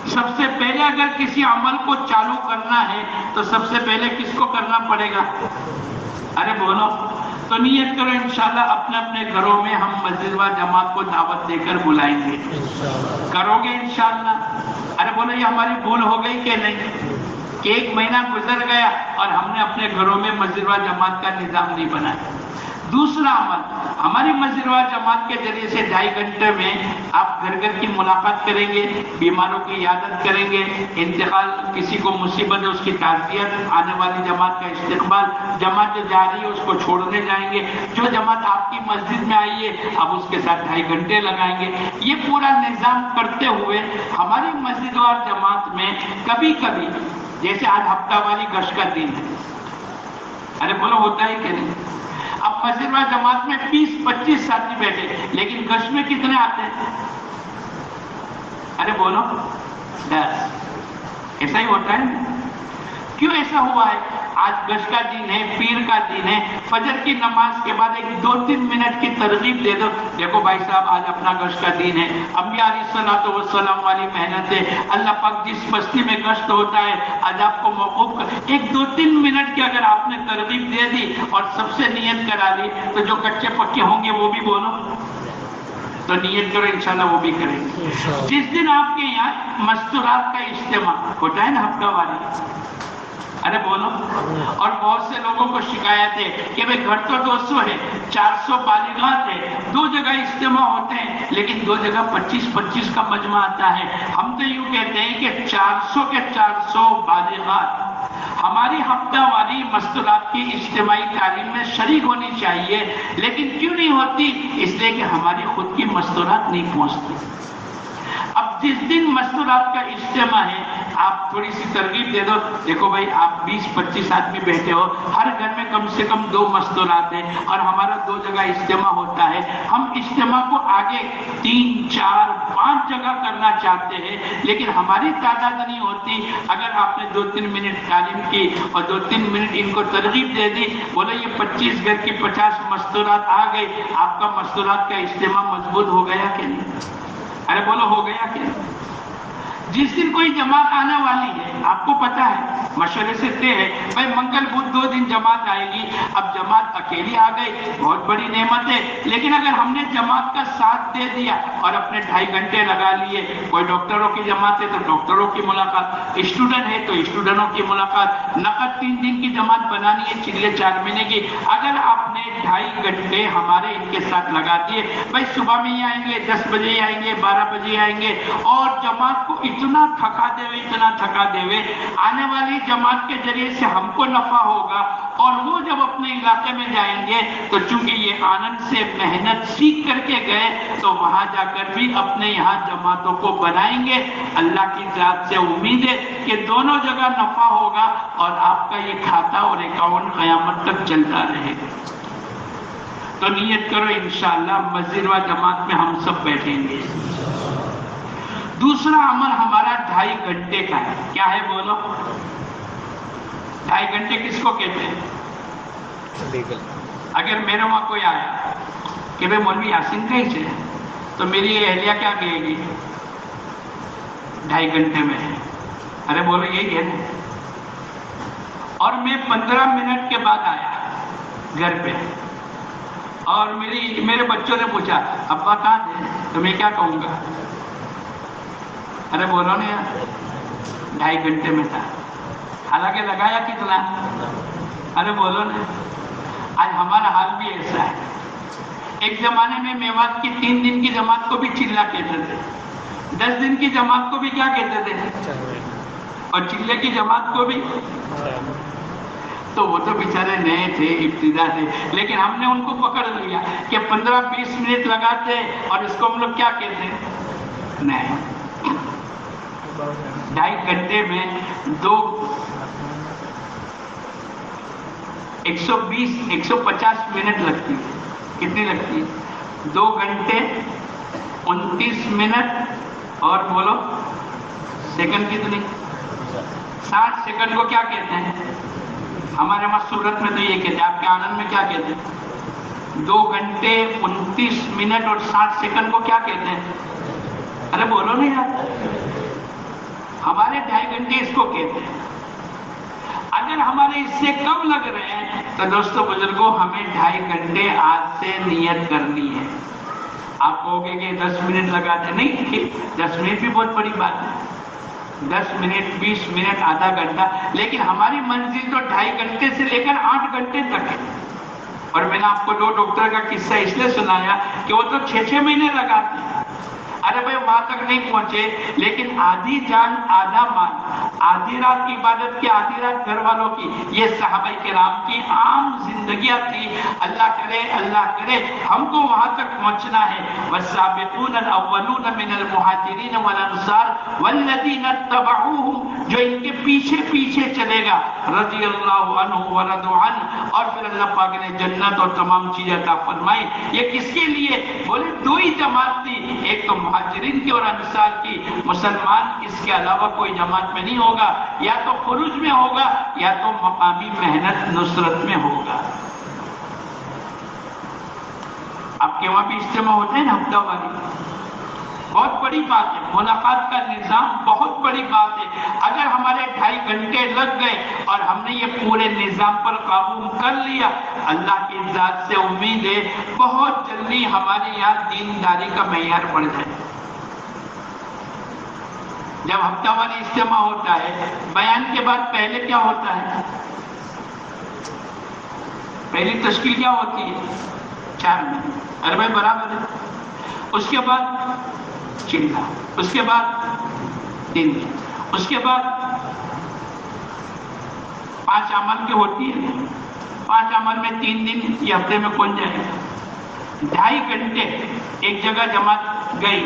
سب سے پہلے اگر کسی عمل کو چالو کرنا ہے تو سب سے پہلے کس کو کرنا پڑے گا؟ ارے بولو. تو نیت کرو انشاءاللہ اپنے اپنے گھروں میں ہم مسجد و جماعت کو دعوت دے کر بلائیں گے. کرو گے انشاءاللہ؟ ارے بولو یہ ہماری بھول ہو گئی کہ نہیں کہ ایک مہینہ گزر گیا اور ہم نے اپنے گھروں میں مسجد و جماعت کا نظام نہیں بنایا. دوسرا عمل، ہماری مسجد و جماعت کے ذریعے سے 2.5 گھنٹے میں آپ گھر کی ملاقات کریں گے، بیماروں کی عیادت کریں گے، انتقال کسی کو مصیبت ہے اس کی تعزیت، آنے والی جماعت کا استقبال، جماعت جو جا رہی ہے اس کو چھوڑنے جائیں گے، جو جماعت آپ کی مسجد میں آئی ہے اب اس کے ساتھ 2.5 گھنٹے لگائیں گے. یہ پورا نظام کرتے ہوئے ہماری مسجد اور جماعت میں کبھی کبھی، جیسے آج ہفتہ والی گشت کا دن ہے، ارے بولو ہوتا ہے کہ نہیں؟ اب مسجد و جماعت میں 20-25 ساتھی بیٹھے لیکن گشت میں کتنے آتے ہیں؟ ارے بولو 10. ایسا ہی ہوتا ہے. کیوں ایسا ہوا ہے؟ آج گشت کا دن ہے، پیر کا دن ہے، فجر کی نماز کے بعد 2-3 منٹ کی ترغیب دے دو. دیکھو بھائی صاحب آج اپنا گشت کا دن ہے، انبیاء علیہ الصلوۃ والسلام والی محنت ہے، اللہ پاک جس بستی میں گشت ہوتا ہے آج آپ کو موقوف کر 1-2-3 منٹ کی اگر آپ نے ترغیب دے دی اور سب سے نیت کرا دی تو جو کچے پکے ہوں گے وہ بھی بولو. تو نیت کرو انشاءاللہ وہ بھی کریں گے. جس دن آپ کے یہاں مستورات کا اجتماع ہوتا ہے نا ہفتہ والی، ارے بولو. اور بہت سے لوگوں کو شکایت ہے کہ بھئی گھر تو 200 ہے، 400 بالغات ہے، 2 جگہ اجتماع ہوتے ہیں لیکن 2 جگہ 25-25 کا مجمع آتا ہے. ہم تو یوں کہتے ہیں کہ 400 کے 400 بالغات ہماری ہفتہ والی مستورات کی اجتماعی تعلیم میں شریک ہونی چاہیے، لیکن کیوں نہیں ہوتی؟ اس لیے کہ ہماری خود کی مستورات نہیں پہنچتی. اب جس دن مستورات کا اجتماع ہے آپ تھوڑی سی ترغیب دے دو، دیکھو بھائی آپ 20-25 آدمی بیٹھے ہو، ہر گھر میں کم سے کم 2 مستورات ہیں اور ہمارا 2 جگہ اجتماع ہوتا ہے، ہم اجتماع کو آگے 3, 4, 5 جگہ کرنا چاہتے ہیں لیکن ہماری تعداد نہیں ہوتی۔ اگر آپ نے 2-3 منٹ تعلیم کی اور 2-3 منٹ ان کو ترغیب دے دی، بولے یہ 25 گھر کی 50 مستورات آ گئی، آپ کا مستورات کا اجتماع مضبوط ہو گیا کہ نہیں؟ ارے بولو ہو گیا کہ نہیں؟ جس دن کوئی جماعت آنے والی ہے آپ کو پتا ہے، مشورے سے طے ہے بھائی منگل بدھ 2 دن جماعت آئے گی۔ اب جماعت اکیلی آ گئی، بہت بڑی نعمت ہے، لیکن اگر ہم نے جماعت کا ساتھ دے دیا اور اپنے 2.5 گھنٹے لگا لیے، کوئی ڈاکٹروں کی جماعت ہے تو ڈاکٹروں کی ملاقات، اسٹوڈنٹ ہے تو اسٹوڈنٹوں کی ملاقات، نقد 3 دن کی جماعت بنانی ہے، چلے 4 مہینے کی، اگر آپ نے 2.5 گھنٹے ہمارے ان کے ساتھ لگا دیے، بھائی صبح میں ہی آئیں گے، 10 بجے ہی آئیں گے، 12 بجے ہی آئیں گے، اور جماعت کو اتنا تھکا دے ہوئے آنے والی جماعت کے ذریعے سے ہم کو نفع ہوگا، اور وہ جب اپنے علاقے میں جائیں گے تو چونکہ یہ آنند سے محنت سیکھ کر کے گئے تو وہاں جا کر بھی اپنے یہاں جماعتوں کو بنائیں گے۔ اللہ کی ذات سے امید ہے کہ دونوں جگہ نفع ہوگا اور آپ کا یہ کھاتا اور اکاؤنٹ قیامت تک چلتا رہے گا۔ تو نیت کرو انشاءاللہ مسجد و جماعت میں ہم سب بیٹھیں گے۔ دوسرا عمل ہمارا 2.5 گھنٹے کا ہے، کیا ہے بولو؟ 2.5 گھنٹے کس کو کہتے ہیں؟ اگر میرے وہاں کوئی آیا کہ بھائی مولوی یاسین کہیں سے، تو میری اہلیہ کیا کہے گی؟ 2.5 گھنٹے میں، ارے بولو یہی ہے نا۔ اور میں 15 منٹ کے بعد آیا گھر پہ اور میرے بچوں نے پوچھا ابا کہاں تھے، تو میں کیا کہوں گا؟ ارے بولو نا یار 2.5 گھنٹے میں تھا، حالانکہ لگایا کتنا؟ ارے بولو نا۔ آج ہمارا حال بھی ایسا ہے۔ ایک زمانے میں میوات کی 3 دن کی جماعت کو بھی چلہ کہتے تھے، 10 دن کی جماعت کو بھی کیا کہتے تھے، اور چلے کی جماعت کو بھی۔ تو وہ تو بیچارے نئے تھے، ابتدا تھے، لیکن ہم نے ان کو پکڑ لیا کہ 15-20 منٹ لگاتے اور اس کو ہم لوگ کیا کہتے ہیں؟ نہیں، 2.5 گھنٹے میں 150 منٹ لگتی ہے۔ کتنی لگتی ہے؟ 2 گھنٹے 29 منٹ اور بولو سیکنڈ کتنی؟ 60 سیکنڈ کو کیا کہتے ہیں؟ ہمارے وہاں سورت میں تو یہ کہتے ہیں، آپ کے آنند میں کیا کہتے ہیں؟ 2 گھنٹے 29 منٹ اور 60 سیکنڈ کو کیا کہتے ہیں؟ ارے بولو نہیں یار، ہمارے 2.5 گھنٹے اس کو کہتے ہیں۔ اگر ہمارے اس سے کم لگ رہے ہیں تو دوستو بزرگوں ہمیں 2.5 گھنٹے آج سے نیت کرنی ہے۔ آپ کہو گے کہ 10 منٹ لگاتے نہیں، 10 منٹ بھی بہت بڑی بات ہے، 10 منٹ 20 منٹ آدھا گھنٹہ، لیکن ہماری منزل تو 2.5 گھنٹے سے لے کر 8 گھنٹے تک ہے۔ اور میں نے آپ کو 2 ڈاکٹر کا قصہ اس لیے سنایا کہ وہ تو 6 مہینے لگاتے ہیں۔ ارے بھائی وہاں تک نہیں پہنچے، لیکن آدھی جان آدھا مال، آدھی رات کی عبادت کی، آدھی رات گھر والوں کی، یہ صحابہ کرام کی عام زندگیاں تھی۔ اللہ کرے ہم کو وہاں تک پہنچنا ہے۔ والسابقون الاولون من المہاجرین والانصار والذین اتبعوہم، جو ان کے پیچھے پیچھے چلے گا، رضی اللہ عنہ ورضوا عنہ، اور پھر اللہ پاک نے جنت اور تمام چیزیں عطا فرمائی۔ یہ کس کے لیے؟ بولے 2 ہی جماعت تھی، ایک تو مہاجرین کی اور انصار کی۔ مسلمان اس کے علاوہ کوئی جماعت میں نہیں ہوگا، یا تو خروج میں ہوگا یا تو مقامی محنت نصرت میں ہوگا۔ آپ کے وہاں بھی اجتماع ہوتے ہیں نا ہفتہ واری، بہت بڑی بات ہے، ملاقات کا نظام بہت بڑی بات ہے۔ اگر ہمارے 2.5 گھنٹے لگ گئے اور ہم نے یہ پورے نظام پر قابو کر لیا، اللہ کی ذات سے امید ہے بہت جلدی ہمارے یہاں دینداری کا معیار بڑھ جائے۔ جب ہفتہ واری اجتماع ہوتا ہے، بیان کے بعد پہلے کیا ہوتا ہے؟ پہلی تشکیل کیا ہوتی ہے؟ 4 منٹ، ارے بھائی برابر ہے۔ اس کے بعد چلہ، اس کے بعد 3 دن، اس کے بعد 5 عمل کی ہوتی ہے، 5 عمل میں 3 دن، یہ ہفتے میں کون جائے گا؟ 2.5 گھنٹے ایک جگہ جماعت گئی،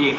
1।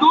2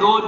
2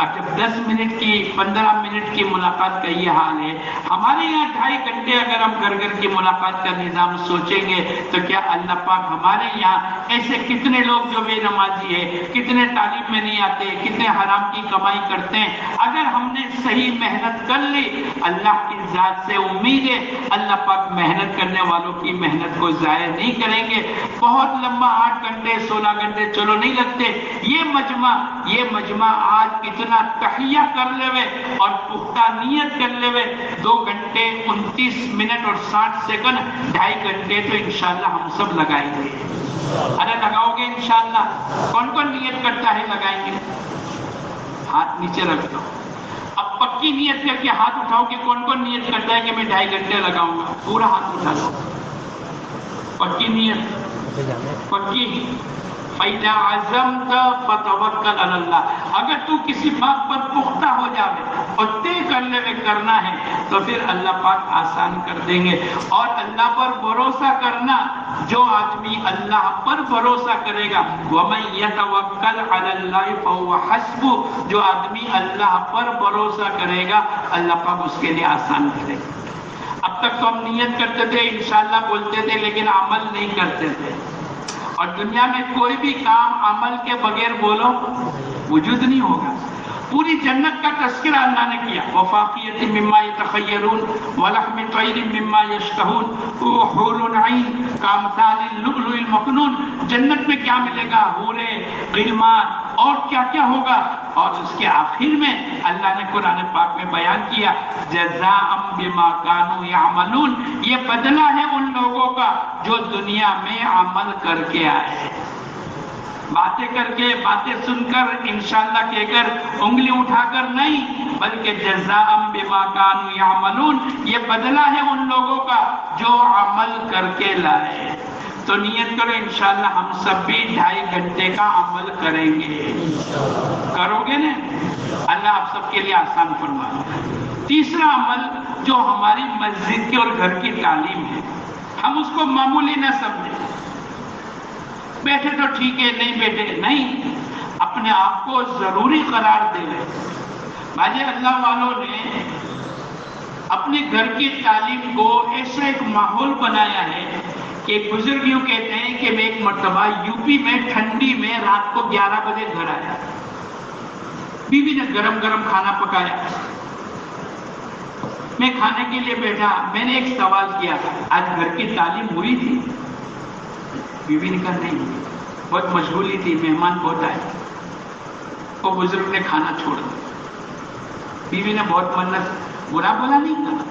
اب جب 10 منٹ کی 15 منٹ کی ملاقات کا یہ حال ہے، ہمارے یہاں 2.5 گھنٹے اگر ہم گھر گھر کی ملاقات کا نظام سوچیں گے تو کیا اللہ پاک ہمارے یہاں ایسے کتنے لوگ جو بے نمازی ہے، کتنے تعلیم میں نہیں آتے، کتنے حرام کی کمائی کرتے ہیں، اگر ہم نے صحیح محنت کر لی، اللہ کی ذات سے امید ہے اللہ پاک محنت کرنے والوں کی محنت کو ضائع نہیں کریں گے۔ بہت لمبا 8 گھنٹے 16 گھنٹے چلو نہیں لگتے، یہ مجمع آج اتنا تحیہ کر لے اور پختہ نیت کر لے، 2 گھنٹے 29 منٹ اور 60 سیکنڈ 2.5 گھنٹے تو انشاءاللہ ہم سب لگائیں گے۔ ارے لگاؤ گے انشاءاللہ؟ کون کون نیت کرتا ہے لگائیں گے؟ ہاتھ نیچے رکھ دو۔ اب پکی نیت کر کے ہاتھ اٹھاؤ کہ کون کون نیت کرتا ہے کہ میں 2.5 گھنٹے لگاؤں گا، پورا ہاتھ اٹھا دو۔ پکی نیت، پکی۔ فَإِذَا عَزَمْتَ فَتَوَكَّلْ عَلَى اللَّهِ، اگر تو کسی بات پر پختہ ہو جاوے اور طے کر لے کرنا ہے تو پھر اللہ پاک آسان کر دیں گے۔ اور اللہ پر بھروسہ کرنا، جو آدمی اللہ پر بھروسہ کرے گا، وَمَن يَتَوَكَّلْ عَلَى اللَّهِ فَهُوَ حَسْبُهُ، جو آدمی اللہ پر بھروسہ کرے گا اللہ پاک اس کے لیے آسان کرے گا۔ اب تک تو ہم نیت کرتے تھے، انشاءاللہ بولتے تھے، لیکن عمل نہیں کرتے تھے۔ اور دنیا میں کوئی بھی کام عمل کے بغیر بولو وجود نہیں ہوگا۔ پوری جنت کا تذکرہ اللہ نے کیا، وفاقیۃ مما یتخیرون ولحم طیر مما یشتہون وحور عین کامثال اللؤلؤ المکنون، جنت میں کیا ملے گا؟ حوریں، غلمان، اور کیا کیا ہوگا۔ اور اس کے آخر میں اللہ نے قرآن پاک میں بیان کیا، جزاء بما کانوا یعملون، یہ بدلہ ہے ان لوگوں کا جو دنیا میں عمل کر کے آئے، باتیں کر کے، باتیں سن کر، انشاءاللہ کہہ کر، انگلی اٹھا کر نہیں، بلکہ جزاء بما کانوا یعملون، یہ بدلہ ہے ان لوگوں کا جو عمل کر کے لائے۔ تو نیت کرو انشاءاللہ ہم سب بھی 2.5 گھنٹے کا عمل کریں گے، کرو گے نا؟ اللہ آپ سب کے لیے آسان فرمائے۔ تیسرا عمل جو ہماری مسجد کی اور گھر کی تعلیم ہے، ہم اس کو معمولی نہ سمجھیں، بیٹھے تو ٹھیک ہے، نہیں بیٹھے نہیں، اپنے آپ کو ضروری قرار دے لیں۔ باجی اللہ والوں نے اپنے گھر کی تعلیم کو ایسا ایک ماحول بنایا ہے کہ ایک بزرگ یوں کہتے ہیں کہ میں ایک مرتبہ یوپی میں ٹھنڈی میں رات کو 11 بجے گھر آیا، بیوی نے گرم گرم کھانا پکایا، میں کھانے کے لیے بیٹھا، میں نے ایک سوال کیا، آج گھر کی تعلیم ہوئی تھی؟ بیوی نے کہا نہیں، بہت مشغولی تھی، مہمان بہت آئے۔ وہ بزرگ نے کھانا چھوڑ دیا، بیوی نے بہت منت، برا بولا نہیں تھا۔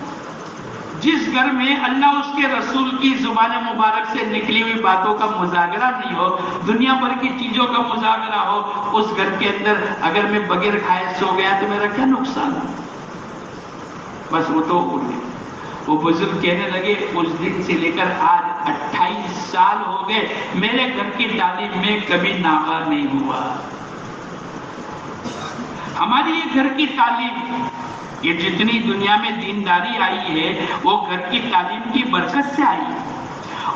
جس گھر میں اللہ اس کے رسول کی زبان مبارک سے نکلی ہوئی باتوں کا مذاکرہ نہیں ہو، دنیا بھر کی چیزوں کا مذاکرہ ہو، اس گھر کے اندر اگر میں بغیر کھائے سو گیا تو میرا کیا نقصان ہے؟ بس وہ تو اڑ گئے۔ وہ بزرگ کہنے لگے، اس دن سے لے کر آج 28 سال ہو گئے، میرے گھر کی تعلیم میں کبھی ناغہ نہیں ہوا۔ ہماری یہ گھر کی تعلیم، یہ جتنی دنیا میں دینداری آئی ہے وہ گھر کی تعلیم کی برکت سے آئی ہے۔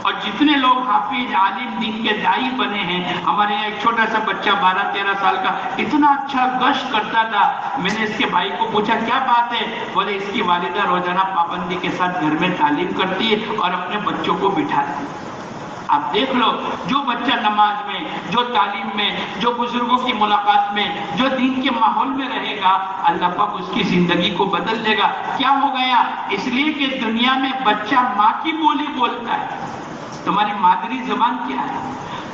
اور جتنے لوگ حافظ، عالم، دین کے داعی بنے ہیں، ہمارے یہاں ایک چھوٹا سا بچہ 12-13 سال کا اتنا اچھا گشت کرتا تھا، میں نے اس کے بھائی کو پوچھا کیا بات ہے؟ بولے اس کی والدہ روزانہ پابندی کے ساتھ گھر میں تعلیم کرتی ہے اور اپنے بچوں کو بٹھاتی ہے۔ آپ دیکھ لو، جو بچہ نماز میں، جو تعلیم میں، جو بزرگوں کی ملاقات میں، جو دین کے ماحول میں رہے گا، اللہ پاک اس کی زندگی کو بدل دے گا۔ کیا ہو گیا؟ اس لیے کہ دنیا میں بچہ ماں کی بولی بولتا ہے۔ تمہاری مادری زبان کیا ہے؟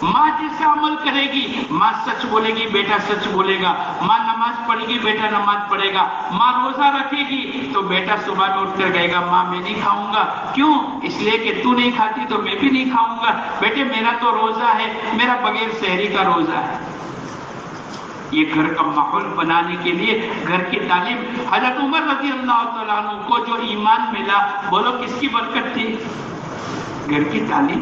ماں جیسا عمل کرے گی، ماں سچ بولے گی، بیٹا سچ بولے گا، ماں نماز پڑھے گی، بیٹا نماز پڑھے گا، ماں روزہ رکھے گی تو بیٹا صبح میں اٹھ کر کہے گا ماں میں نہیں کھاؤں گا، کیوں؟ اس لیے کہ تو نہیں کھاتی تو میں بھی نہیں کھاؤں گا، بیٹے میرا تو روزہ ہے، میرا بغیر سحری کا روزہ ہے۔ یہ گھر کا ماحول بنانے کے لیے گھر کی تعلیم، حضرت عمر رضی اللہ تعالیٰ عنہ کو جو ایمان ملا، بولو کس کی برکت تھی؟ گھر کی تعلیم۔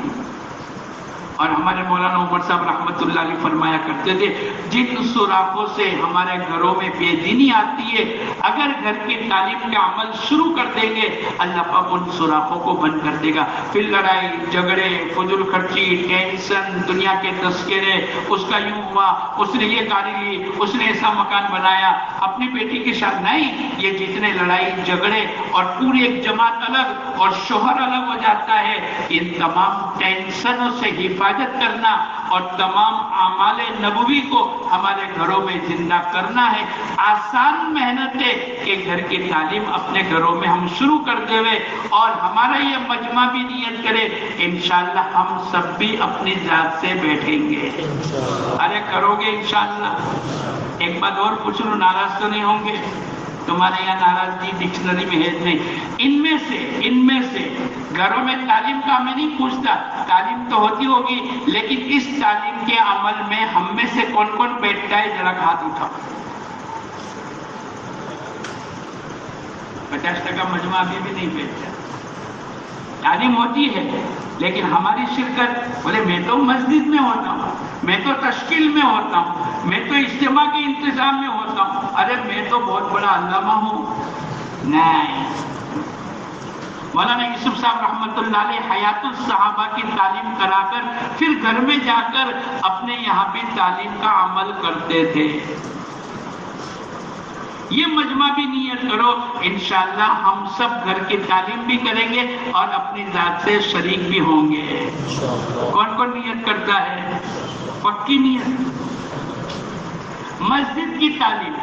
اور ہمارے مولانا عمر صاحب رحمت اللہ علیہ فرمایا کرتے تھے جن سوراخوں سے ہمارے گھروں میں بے دینی آتی ہے اگر گھر کی تعلیم کا عمل شروع کر دیں گے اللہ پاک ان سوراخوں کو بند کر دے گا. پھر لڑائی جھگڑے فضول خرچی ٹینشن دنیا کے تذکرے اس کا یوں ہوا اس نے یہ گاڑی لی اس نے ایسا مکان بنایا اپنی بیٹی کے ساتھ نہیں. یہ جتنے لڑائی جھگڑے اور پوری ایک جماعت الگ اور شوہر الگ ہو جاتا ہے ان تمام ٹینشنوں سے حفاظت کرنا اور تمام اعمال نبوی کو ہمارے گھروں میں زندہ کرنا ہے. آسان محنت ہے کہ گھر کی تعلیم اپنے گھروں میں ہم شروع کر دے اور ہمارا یہ مجمع بھی نیت کرے انشاءاللہ ہم سب بھی اپنی ذات سے بیٹھیں گے. ارے کرو گے انشاءاللہ. ایک بات اور پوچھ لو ناراض تو نہیں ہوں گے؟ تمہارے یہاں ناراضگی ڈکشنری میں ہے نہیں. ان میں سے گھروں میں تعلیم کا میں نہیں پوچھتا تعلیم تو ہوتی ہوگی لیکن اس تعلیم کے عمل میں ہم میں سے کون کون بیٹھتا ہے ذرا ہاتھ اٹھاؤ. 50% مجموعہ ابھی بھی نہیں بیٹھتا. تعلیم ہوتی ہے لیکن ہماری شرکت بولے میں تو مسجد میں ہوتا ہوں میں تو تشکیل میں ہوتا ہوں میں تو اجتماع کے انتظام میں ہوتا ہوں. ارے میں تو بہت بڑا علامہ ہوں. نہیں. مولانا یوسف صاحب رحمت اللہ علیہ حیات الصحابہ کی تعلیم کرا کر پھر گھر میں جا کر اپنے یہاں بھی تعلیم کا عمل کرتے تھے. یہ مجمع بھی نیت کرو انشاءاللہ ہم سب گھر کی تعلیم بھی کریں گے اور اپنی ذات سے شریک بھی ہوں گے. کون کون نیت کرتا ہے؟ پکی نیت. مسجد کی تعلیم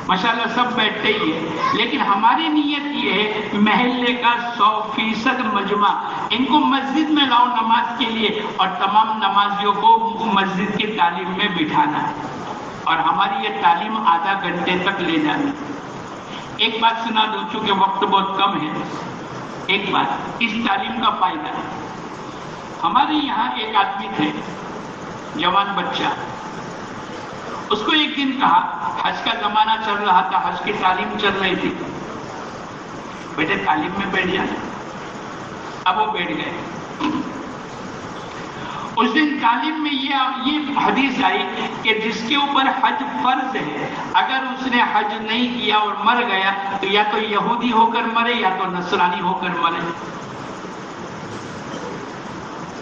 ماشاءاللہ سب بیٹھتے ہی ہے لیکن ہماری نیت یہ ہے محلے کا 100% مجمع ان کو مسجد میں لاؤ نماز کے لیے اور تمام نمازیوں کو مسجد کی تعلیم میں بٹھانا ہے اور ہماری یہ تعلیم آدھا گھنٹے تک لے جانی. ایک بات سنا دوں چونکہ وقت بہت کم ہے. ایک بات اس تعلیم کا فائدہ ہے. ہمارے یہاں ایک آدمی تھے جوان بچہ اس کو ایک دن کہا حج کا زمانہ چل رہا تھا حج کی تعلیم چل رہی تھی بیٹے تعلیم میں بیٹھ جانا. اب وہ بیٹھ گئے. اس دن تعلیم میں یہ حدیث آئی کہ جس کے اوپر حج فرض ہے اگر اس نے حج نہیں کیا اور مر گیا تو یا تو یہودی ہو کر مرے یا تو نصرانی ہو کر مرے.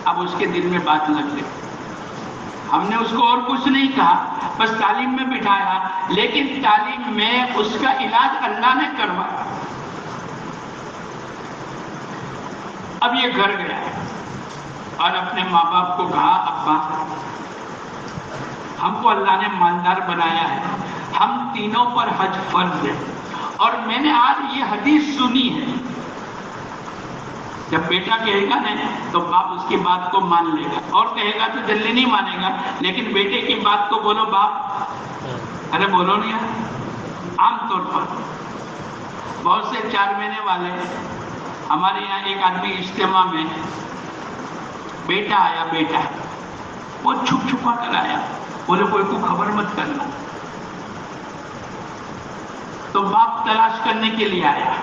اب اس کے دل میں بات لگ گئی. ہم نے اس کو اور کچھ نہیں کہا بس تعلیم میں بٹھایا لیکن تعلیم میں اس کا علاج اللہ نے کروایا. اب یہ گھر گیا اور اپنے ماں باپ کو کہا ابا ہم کو اللہ نے مالدار بنایا ہے ہم تینوں پر حج فرض ہے اور میں نے آج یہ حدیث سنی ہے. جب بیٹا کہے گا نا تو باپ اس کی بات کو مان لے گا اور کہے گا تو جلدی نہیں مانے گا لیکن بیٹے کی بات کو بولو باپ ارے بولو نہیں. عام طور پر بہت سے 4 مہینے والے ہمارے یہاں ایک آدمی اجتماع میں بیٹا آیا بیٹا وہ چھپ چھپا کر آیا بولے کوئی کو خبر مت کرنا. تو باپ تلاش کرنے کے لیے آیا.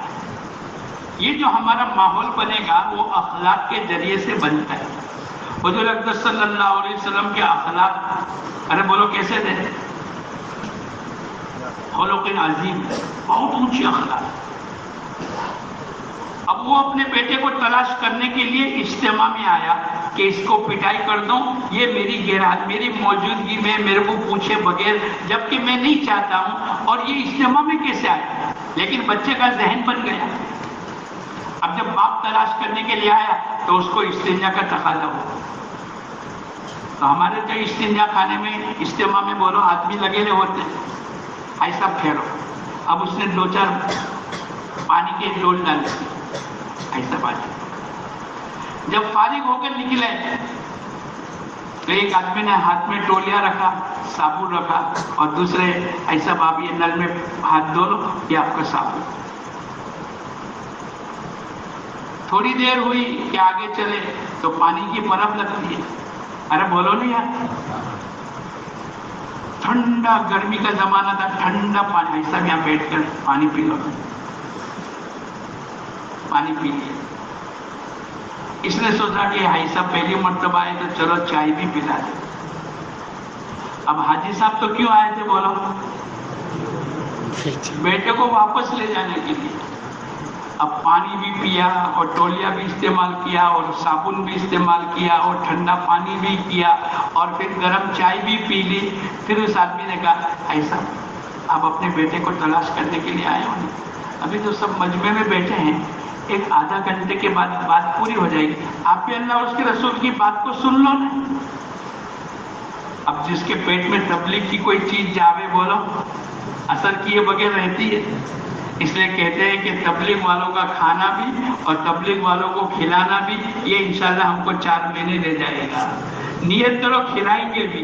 یہ جو ہمارا ماحول بنے گا وہ اخلاق کے ذریعے سے بنتا ہے. حضور اقدس صلی اللہ علیہ وسلم کے اخلاق ارے بولو کیسے تھے؟ خلق عظیم بہت اونچی اخلاق. اب وہ اپنے بیٹے کو تلاش کرنے کے لیے اجتماع میں آیا کہ اس کو پٹائی کر دوں یہ میری موجودگی میں میرے کو پوچھے بغیر جبکہ میں نہیں چاہتا ہوں اور یہ اجتماع میں کیسے آیا. لیکن بچے کا ذہن بن گیا. اب جب باپ تلاش کرنے کے لیے آیا تو اس کو استنجا کا تقاضا ہوا. تو ہمارے تو استنجا خانے میں اجتماع میں بولو آدمی لگے ہوئے ہوتے ایسا پھیرو. اب اس نے 2-4 پانی کے ڈول ڈالے ایسا پانی. جب فارغ ہو کر نکلے تو ایک آدمی نے ہاتھ میں ٹولیا رکھا صابن رکھا اور دوسرے ایسا آپ یہ نل میں ہاتھ دھو لو یہ آپ کا صابن. تھوڑی دیر ہوئی کہ آگے چلے تو پانی کی برف لگتی ہے. ارے بولو نہیں یار. ٹھنڈا گرمی کا زمانہ تھا ٹھنڈا پانی ایسا یہاں بیٹھ کر پانی پی لو. پانی پی لیا. اس نے سوچا کہ حاجی صاحب پہلی مرتبہ آئے تو چلو چائے بھی پلا دیں. اب حاجی صاحب تو کیوں آئے تھے بولو؟ بیٹے کو واپس لے جانے کے لیے. اب پانی بھی پیا اور تولیہ بھی استعمال کیا اور صابن بھی استعمال کیا اور ٹھنڈا پانی بھی کیا اور پھر گرم چائے بھی پی لی. پھر اس آدمی نے کہا حاجی صاحب آپ اپنے بیٹے کو تلاش کرنے کے لیے آئے ہو نا, ابھی تو سب مجمع میں بیٹھے ہیں, ایک آدھا گھنٹے کے بعد بات پوری ہو جائے گی, آپ بھی اللہ اور اس کے رسول کی بات کو سن لو نا. اب جس کے پیٹ میں تبلیغ کی کوئی چیز جاوے بولو اثر کیے بغیر رہتی ہے. اس لیے کہتے ہیں کہ تبلیغ والوں کا کھانا بھی اور تبلیغ والوں کو کھلانا بھی یہ انشاءاللہ ہم کو 4 مہینے لے جائے گا. نیت کرو کھلائیں گے بھی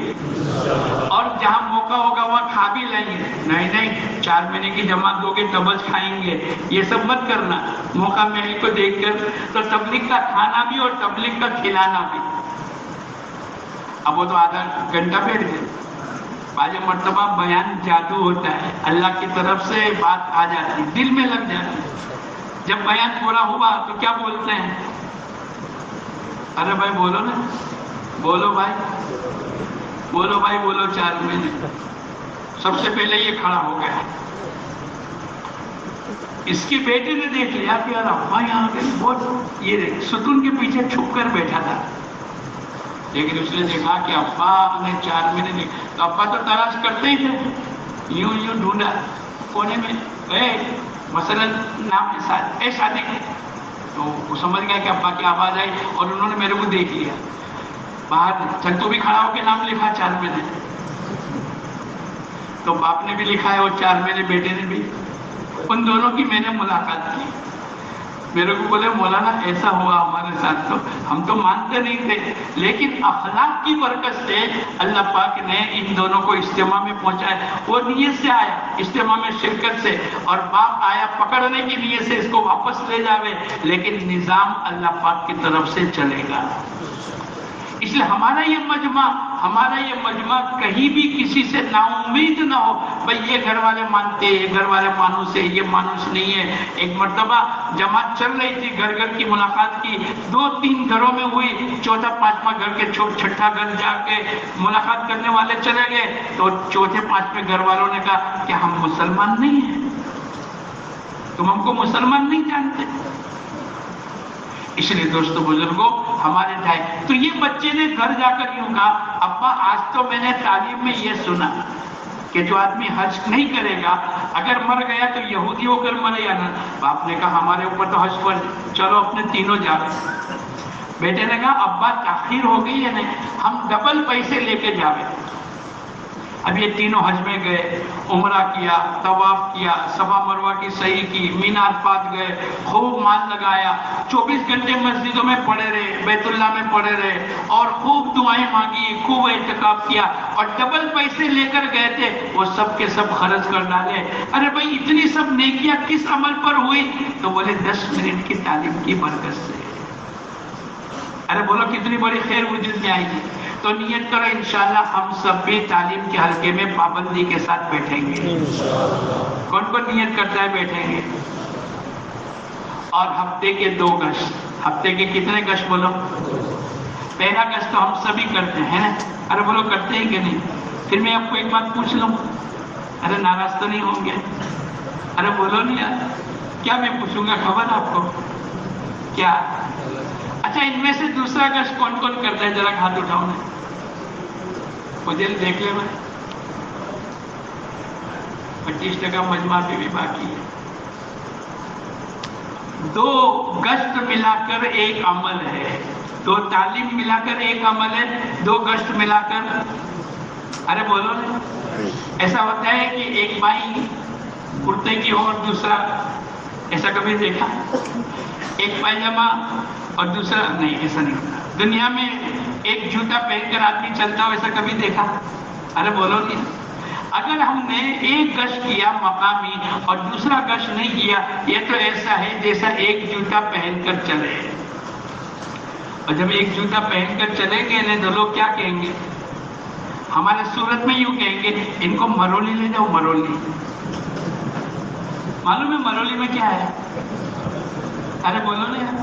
اور جہاں موقع ہوگا وہاں کھا بھی لیں گے. نہیں 4 مہینے کی جماعت دو گے تب کھائیں گے, یہ سب مت کرنا. موقع ملنے کو دیکھ کر تو تبلیغ کا کھانا بھی اور تبلیغ کا کھلانا بھی. اب وہ تو آدھا گھنٹہ بیٹھ گئے. بعض مرتبہ بیان جادو ہوتا ہے, اللہ کی طرف سے بات آ جاتی, دل میں لگ جاتی. جب بیان پورا ہوا تو کیا بولتے ہیں؟ ارے بھائی بولو نا, بولو بھائی, بولو بھائی, بولو 4 مہینے. سب سے پہلے یہ کھڑا ہو گیا. اس کے بیٹے نے دیکھ لیا کہ یار ابا یہاں کے بہت یہ ستون کے پیچھے چھپ کر بیٹھا تھا, لیکن اس نے دیکھا کہ ابا نے 4 مہینے نہیں, تو ابا تو تلاش کرتے ہی تھے, یوں ڈھونڈا کونے میں گئے, مثلا نام کے ساتھ اے شادی کے, تو وہ سمجھ گیا کہ ابا کی آواز آئی اور انہوں نے میرے کو دیکھ لیا. باہر چل تو بھی کھڑا ہو کے نام لکھا 4 مہینے, تو باپ نے بھی لکھا ہے اور 4 مہینے بیٹے نے بھی. ان دونوں کی میں نے ملاقات کی. میرے کو بولے مولانا ایسا ہوا ہمارے ساتھ, تو ہم تو مانتے نہیں تھے, لیکن اخلاق کی برکت سے اللہ پاک نے ان دونوں کو اجتماع میں پہنچایا. وہ نیت سے آیا اجتماع میں شرکت سے, اور باپ آیا پکڑنے کی نیت سے اس کو واپس لے جاوے, لیکن نظام اللہ پاک کی طرف سے چلے گا. اس لیے ہمارا یہ مجمع کہیں بھی کسی سے نا امید نہ ہو. بھئی یہ گھر والے مانتے, یہ گھر والے مانوس ہے, یہ مانوس نہیں ہے. ایک مرتبہ جماعت چل رہی تھی, گھر کی ملاقات کی, 2-3 گھروں میں ہوئی, 4تھا-5واں گھر کے 6ٹھا گھر جا کے ملاقات کرنے والے چلے گئے, تو 4تھے-5ویں گھر والوں نے کہا کہ ہم مسلمان نہیں ہیں, تم ہم کو مسلمان نہیں جانتے. اس لیے دوستو بزرگوں ہمارے ٹائم تو یہ بچے نے گھر جا کر یوں کہا ابا آج تو میں نے تعلیم میں یہ سنا کہ جو آدمی حج نہیں کرے گا اگر مر گیا تو یہودی ہو کر مرے یا نہ. باپ نے کہا ہمارے اوپر تو حج پر, چلو اپنے تینوں جا رہے. بیٹے نے کہا ابا تاخیر ہو گئی ہے نہیں, ہم ڈبل پیسے لے کے جاوے. اب یہ تینوں حج میں گئے, عمرہ کیا, طواف کیا, صفا مروہ کی سعی کی, مینا عرفات گئے, خوب مال لگایا, 24 گھنٹے مسجدوں میں پڑے رہے, بیت اللہ میں پڑے رہے, اور خوب دعائیں مانگی, خوب اعتکاف کیا, اور ڈبل پیسے لے کر گئے تھے, وہ سب کے سب خرچ کر ڈالے. ارے بھائی اتنی سب نیکیاں کس عمل پر ہوئی؟ تو بولے 10 منٹ کی تعلیم کی برکت سے. ارے بولو کتنی بڑی خیر وجود میں آئے گی. تو نیت کرو انشاءاللہ ہم سب بھی تعلیم کے حلقے میں پابندی کے ساتھ بیٹھیں گے. کون کون نیت کرتا ہے بیٹھیں گے؟ اور ہفتے کے 2 گشت. ہفتے کے کتنے گشت بولو؟ پہلا گشت تو ہم سبھی کرتے ہیں. ارے بولو کرتے ہیں کہ نہیں؟ پھر میں آپ کو ایک بات پوچھ لوں, ارے ناراض تو نہیں ہوں گے؟ ارے بولو نہیں یار, کیا میں پوچھوں گا خبر آپ کو کیا؟ اچھا ان میں سے دوسرا گشت کون کون کرتا ہے؟ ذرا ہاتھ اٹھاؤ نا, مجھے دیکھ لے. میں 25% مجمع بھی باقی ہے. 2 گشت ملا کر ایک عمل ہے, 2 تعلیم ملا کر ایک عمل ہے, 2 گشت ملا کر. ارے بولو نا, ایسا ہوتا ہے کہ ایک بھائی کرتے کی ہو اور دوسرا, ایسا کبھی دیکھا؟ ایک پائجامہ اور دوسرا نہیں, ایسا نہیں ہوتا. دنیا میں ایک جوتا پہن کر آدمی چلتا ہو, ایسا کبھی دیکھا؟ ارے بولو نہیں. اگر ہم نے ایک گشت کیا مقامی اور دوسرا گشت نہیں کیا, یہ تو ایسا ہے جیسا ایک جوتا پہن کر چلے. اور جب ایک جوتا پہن کر چلیں گے نا تو لوگ کیا کہیں گے؟ ہمارے صورت میں یوں کہیں گے ان کو مرولی لے جاؤ. مرولی معلوم ہے مرولی میں کیا ہے؟ ارے بولو نا,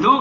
2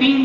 3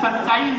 27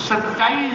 27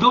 2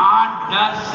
8-10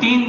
3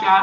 4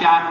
4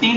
3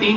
3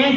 1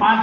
5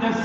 10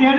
1.5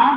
8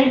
1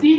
3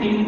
3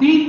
3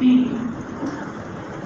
3।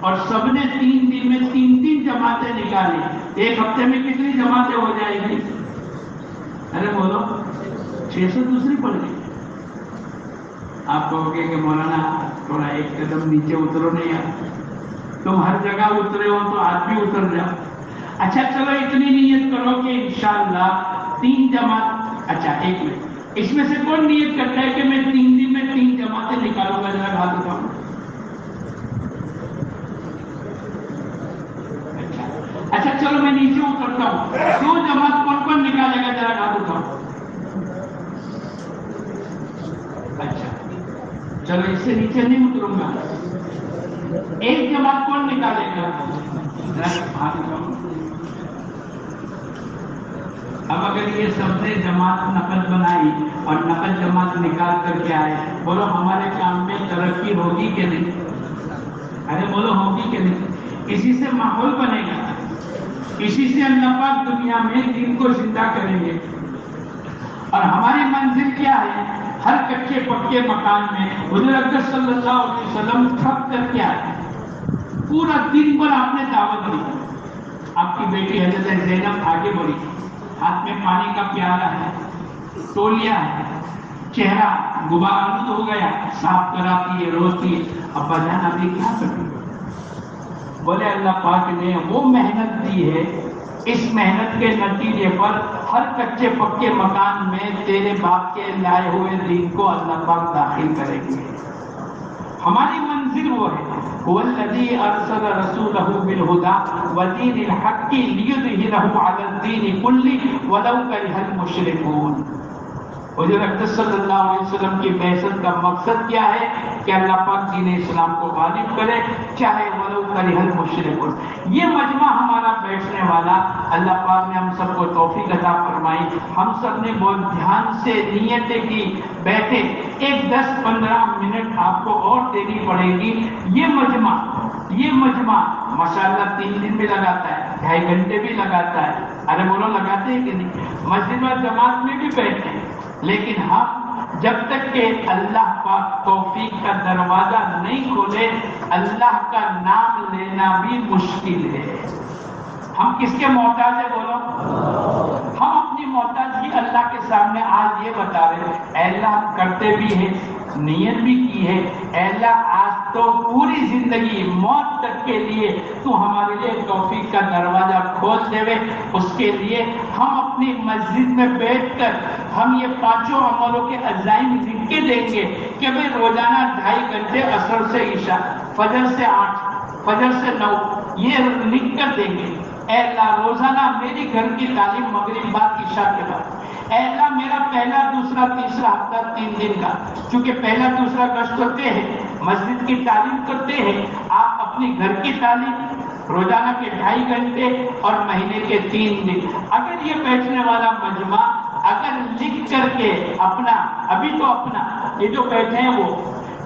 اور سب نے 3 دن میں 3 جماعتیں نکالی، ایک ہفتے میں کتنی جماعتیں ہو جائے گی؟ ارے بولو 600 دوسری پڑ گئی۔ آپ کہو گے کہ مولانا تھوڑا ایک قدم نیچے اترو نہیں یار، تم ہر جگہ اترے ہو تو آج بھی اتر جاؤ۔ اچھا چلو اتنی نیت کرو کہ انشاءاللہ 3 جماعت، اچھا ایک منٹ، اس میں سے کون نیت کرتا ہے کہ میں 3 دن میں 3 جماعتیں نکالوں گا؟ ذرا ہاتھ اٹھاؤ۔ اچھا چلو میں نیچے اترتا ہوں، 2 جماعت کون کون نکالے گا؟ ذرا ہاتھ اٹھاؤ۔ اچھا چلو اس سے نیچے نہیں اتروں گا، 1 جماعت کون نکالے گا؟ ہاتھ اٹھاؤ۔ اب اگر یہ سب نے جماعت نقل بنائی اور نقل جماعت نکال کر کے آئے، بولو ہمارے کام میں ترقی ہوگی کہ نہیں؟ ارے بولو ہوگی کہ نہیں؟ اسی سے ماحول بنے گا، اسی سے اللہ پاک دنیا میں دین کو زندہ کریں گے۔ اور ہماری منزل کیا ہے؟ ہر کچے پکے مکان میں حضور اکرم صلی اللہ علیہ وسلم تھک کر کے آئے، پورا دن بھر آپ نے دعوت دی۔ آپ کی بیٹی حضرت زینب آگے بڑھی، ہاتھ میں پانی کا پیالہ ہے، تولیہ ہے، چہرہ غبار آلود ہو گیا، صاف کراتی ہے، روتی ہے، ابا جان ابھی کیا کرتی؟ بولے اللہ پاک نے وہ محنت دی ہے، اس محنت کے نتیجے پر ہر کچے پکے مکان میں تیرے باپ کے لائے ہوئے دین کو اللہ پاک داخل کریں گے۔ ہماری منزل وہ ہے، هو الذي ارسل رسوله بالهدى ودين الحق ليظهره على الدين كله ولو كره المشركون۔ حضور اکرم صلی اللہ علیہ وسلم کی بعثت کا مقصد کیا ہے؟ کہ اللہ پاک دین اسلام کو غالب کرے، چاہے ولو کرہ المشرکون۔ یہ مجمع ہمارا بیٹھنے والا، اللہ پاک نے ہم سب کو توفیق عطا فرمائی، ہم سب نے بہت دھیان سے نیتیں کی، بیٹھے 10-15 منٹ آپ کو اور دینی پڑے گی۔ یہ مجمع ماشاءاللہ 3 دن بھی لگاتا ہے، 2.5 گھنٹے بھی لگاتا ہے، ارے بولو لگاتے ہیں کہ نہیں؟ مسجد اور جماعت میں بھی بیٹھتے ہیں، لیکن ہم جب تک کہ اللہ پاک توفیق کا دروازہ نہیں کھولے، اللہ کا نام لینا بھی مشکل ہے۔ ہم کس کے محتاج ہیں بولو؟ ہم اپنی محتاجگی اللہ کے سامنے آج یہ بتا رہے ہیں، اے اللہ ہم کرتے بھی ہیں، نیت بھی کی ہے، اے اللہ آج تو پوری زندگی موت تک کے لیے تو ہمارے لیے توفیق کا دروازہ کھول دے۔ اس کے لیے ہم اپنی مسجد میں بیٹھ کر ہم یہ 5 عملوں کے عزائم لکھ کے دیں گے کہ بھئی روزانہ 2.5 گھنٹے عصر سے عشاء، فجر سے 8، فجر سے 9، یہ لکھ کر دیں گے۔ اے اللہ روزانہ میری گھر کی تعلیم مغرب بعد عشاء کے بعد، اے اللہ میرا پہلا دوسرا تیسرا ہفتہ 3 دن کا، چونکہ پہلا دوسرا گشت کرتے ہیں، مسجد کی تعلیم کرتے ہیں، آپ اپنی گھر کی تعلیم روزانہ کے 2.5 گھنٹے اور مہینے کے 3 دن۔ اگر یہ بیٹھنے والا مجمع اگر لکھ کر کے اپنا، ابھی تو اپنا یہ جو بیٹھے ہیں وہ،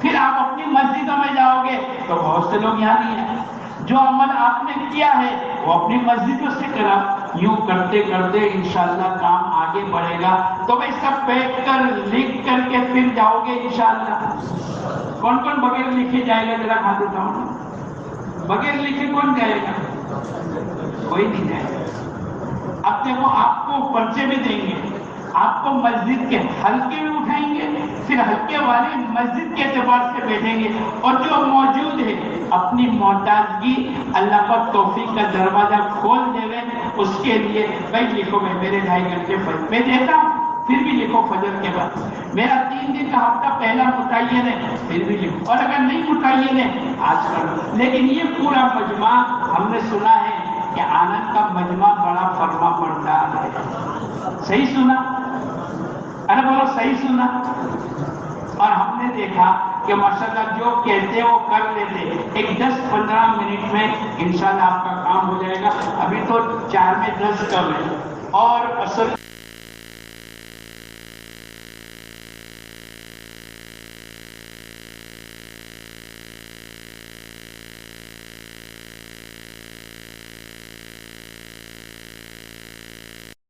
پھر آپ اپنی مسجدوں میں جاؤ گے تو بہت سے لوگ یہاں نہیں ہیں، جو عمل آپ نے کیا ہے وہ اپنی مسجدوں سے کرا، یوں کرتے کرتے انشاءاللہ کام آگے بڑھے گا۔ تو بھائی سب بیٹھ کر لکھ کر کے پھر جاؤ گے انشاءاللہ۔ کون کون بغیر لکھے جائے گا؟ ذرا ہاتھ اٹھاؤ۔ بغیر لکھے کون جائے گا؟ کوئی نہیں جائے گا۔ اب دیکھو آپ کو پرچے بھی دیں گے، آپ کو مسجد کے حلقے بھی اٹھائیں گے، پھر حلقے والے مسجد کے اعتبار سے بیٹھیں گے، اور جو موجود ہے اپنی محتاجگی اللہ پر توفیق کا دروازہ کھول دے، اس کے لیے بھائی لکھو میں میرے 2.5 گھنٹے فجر میں دیتا ہوں، پھر بھی لکھو فجر کے بعد، میرا 3 دن کا ہفتہ پہلا متعین ہے، پھر بھی لکھو، اور اگر نہیں متعین ہے آج کل۔ لیکن یہ پورا مجمع ہم نے سنا ہے کہ آنند کا مجمع بڑا فرما پڑتا ہے، صحیح سنا؟ ارے بولو صحیح سنا؟ اور ہم نے دیکھا کہ ماشاءاللہ جو کہتے وہ کر لیتے، ایک 10-15 منٹ میں انشاءاللہ آپ کا کام ہو جائے گا۔ ابھی تو 4 میں 10 کر رہے ہیں، اور اصل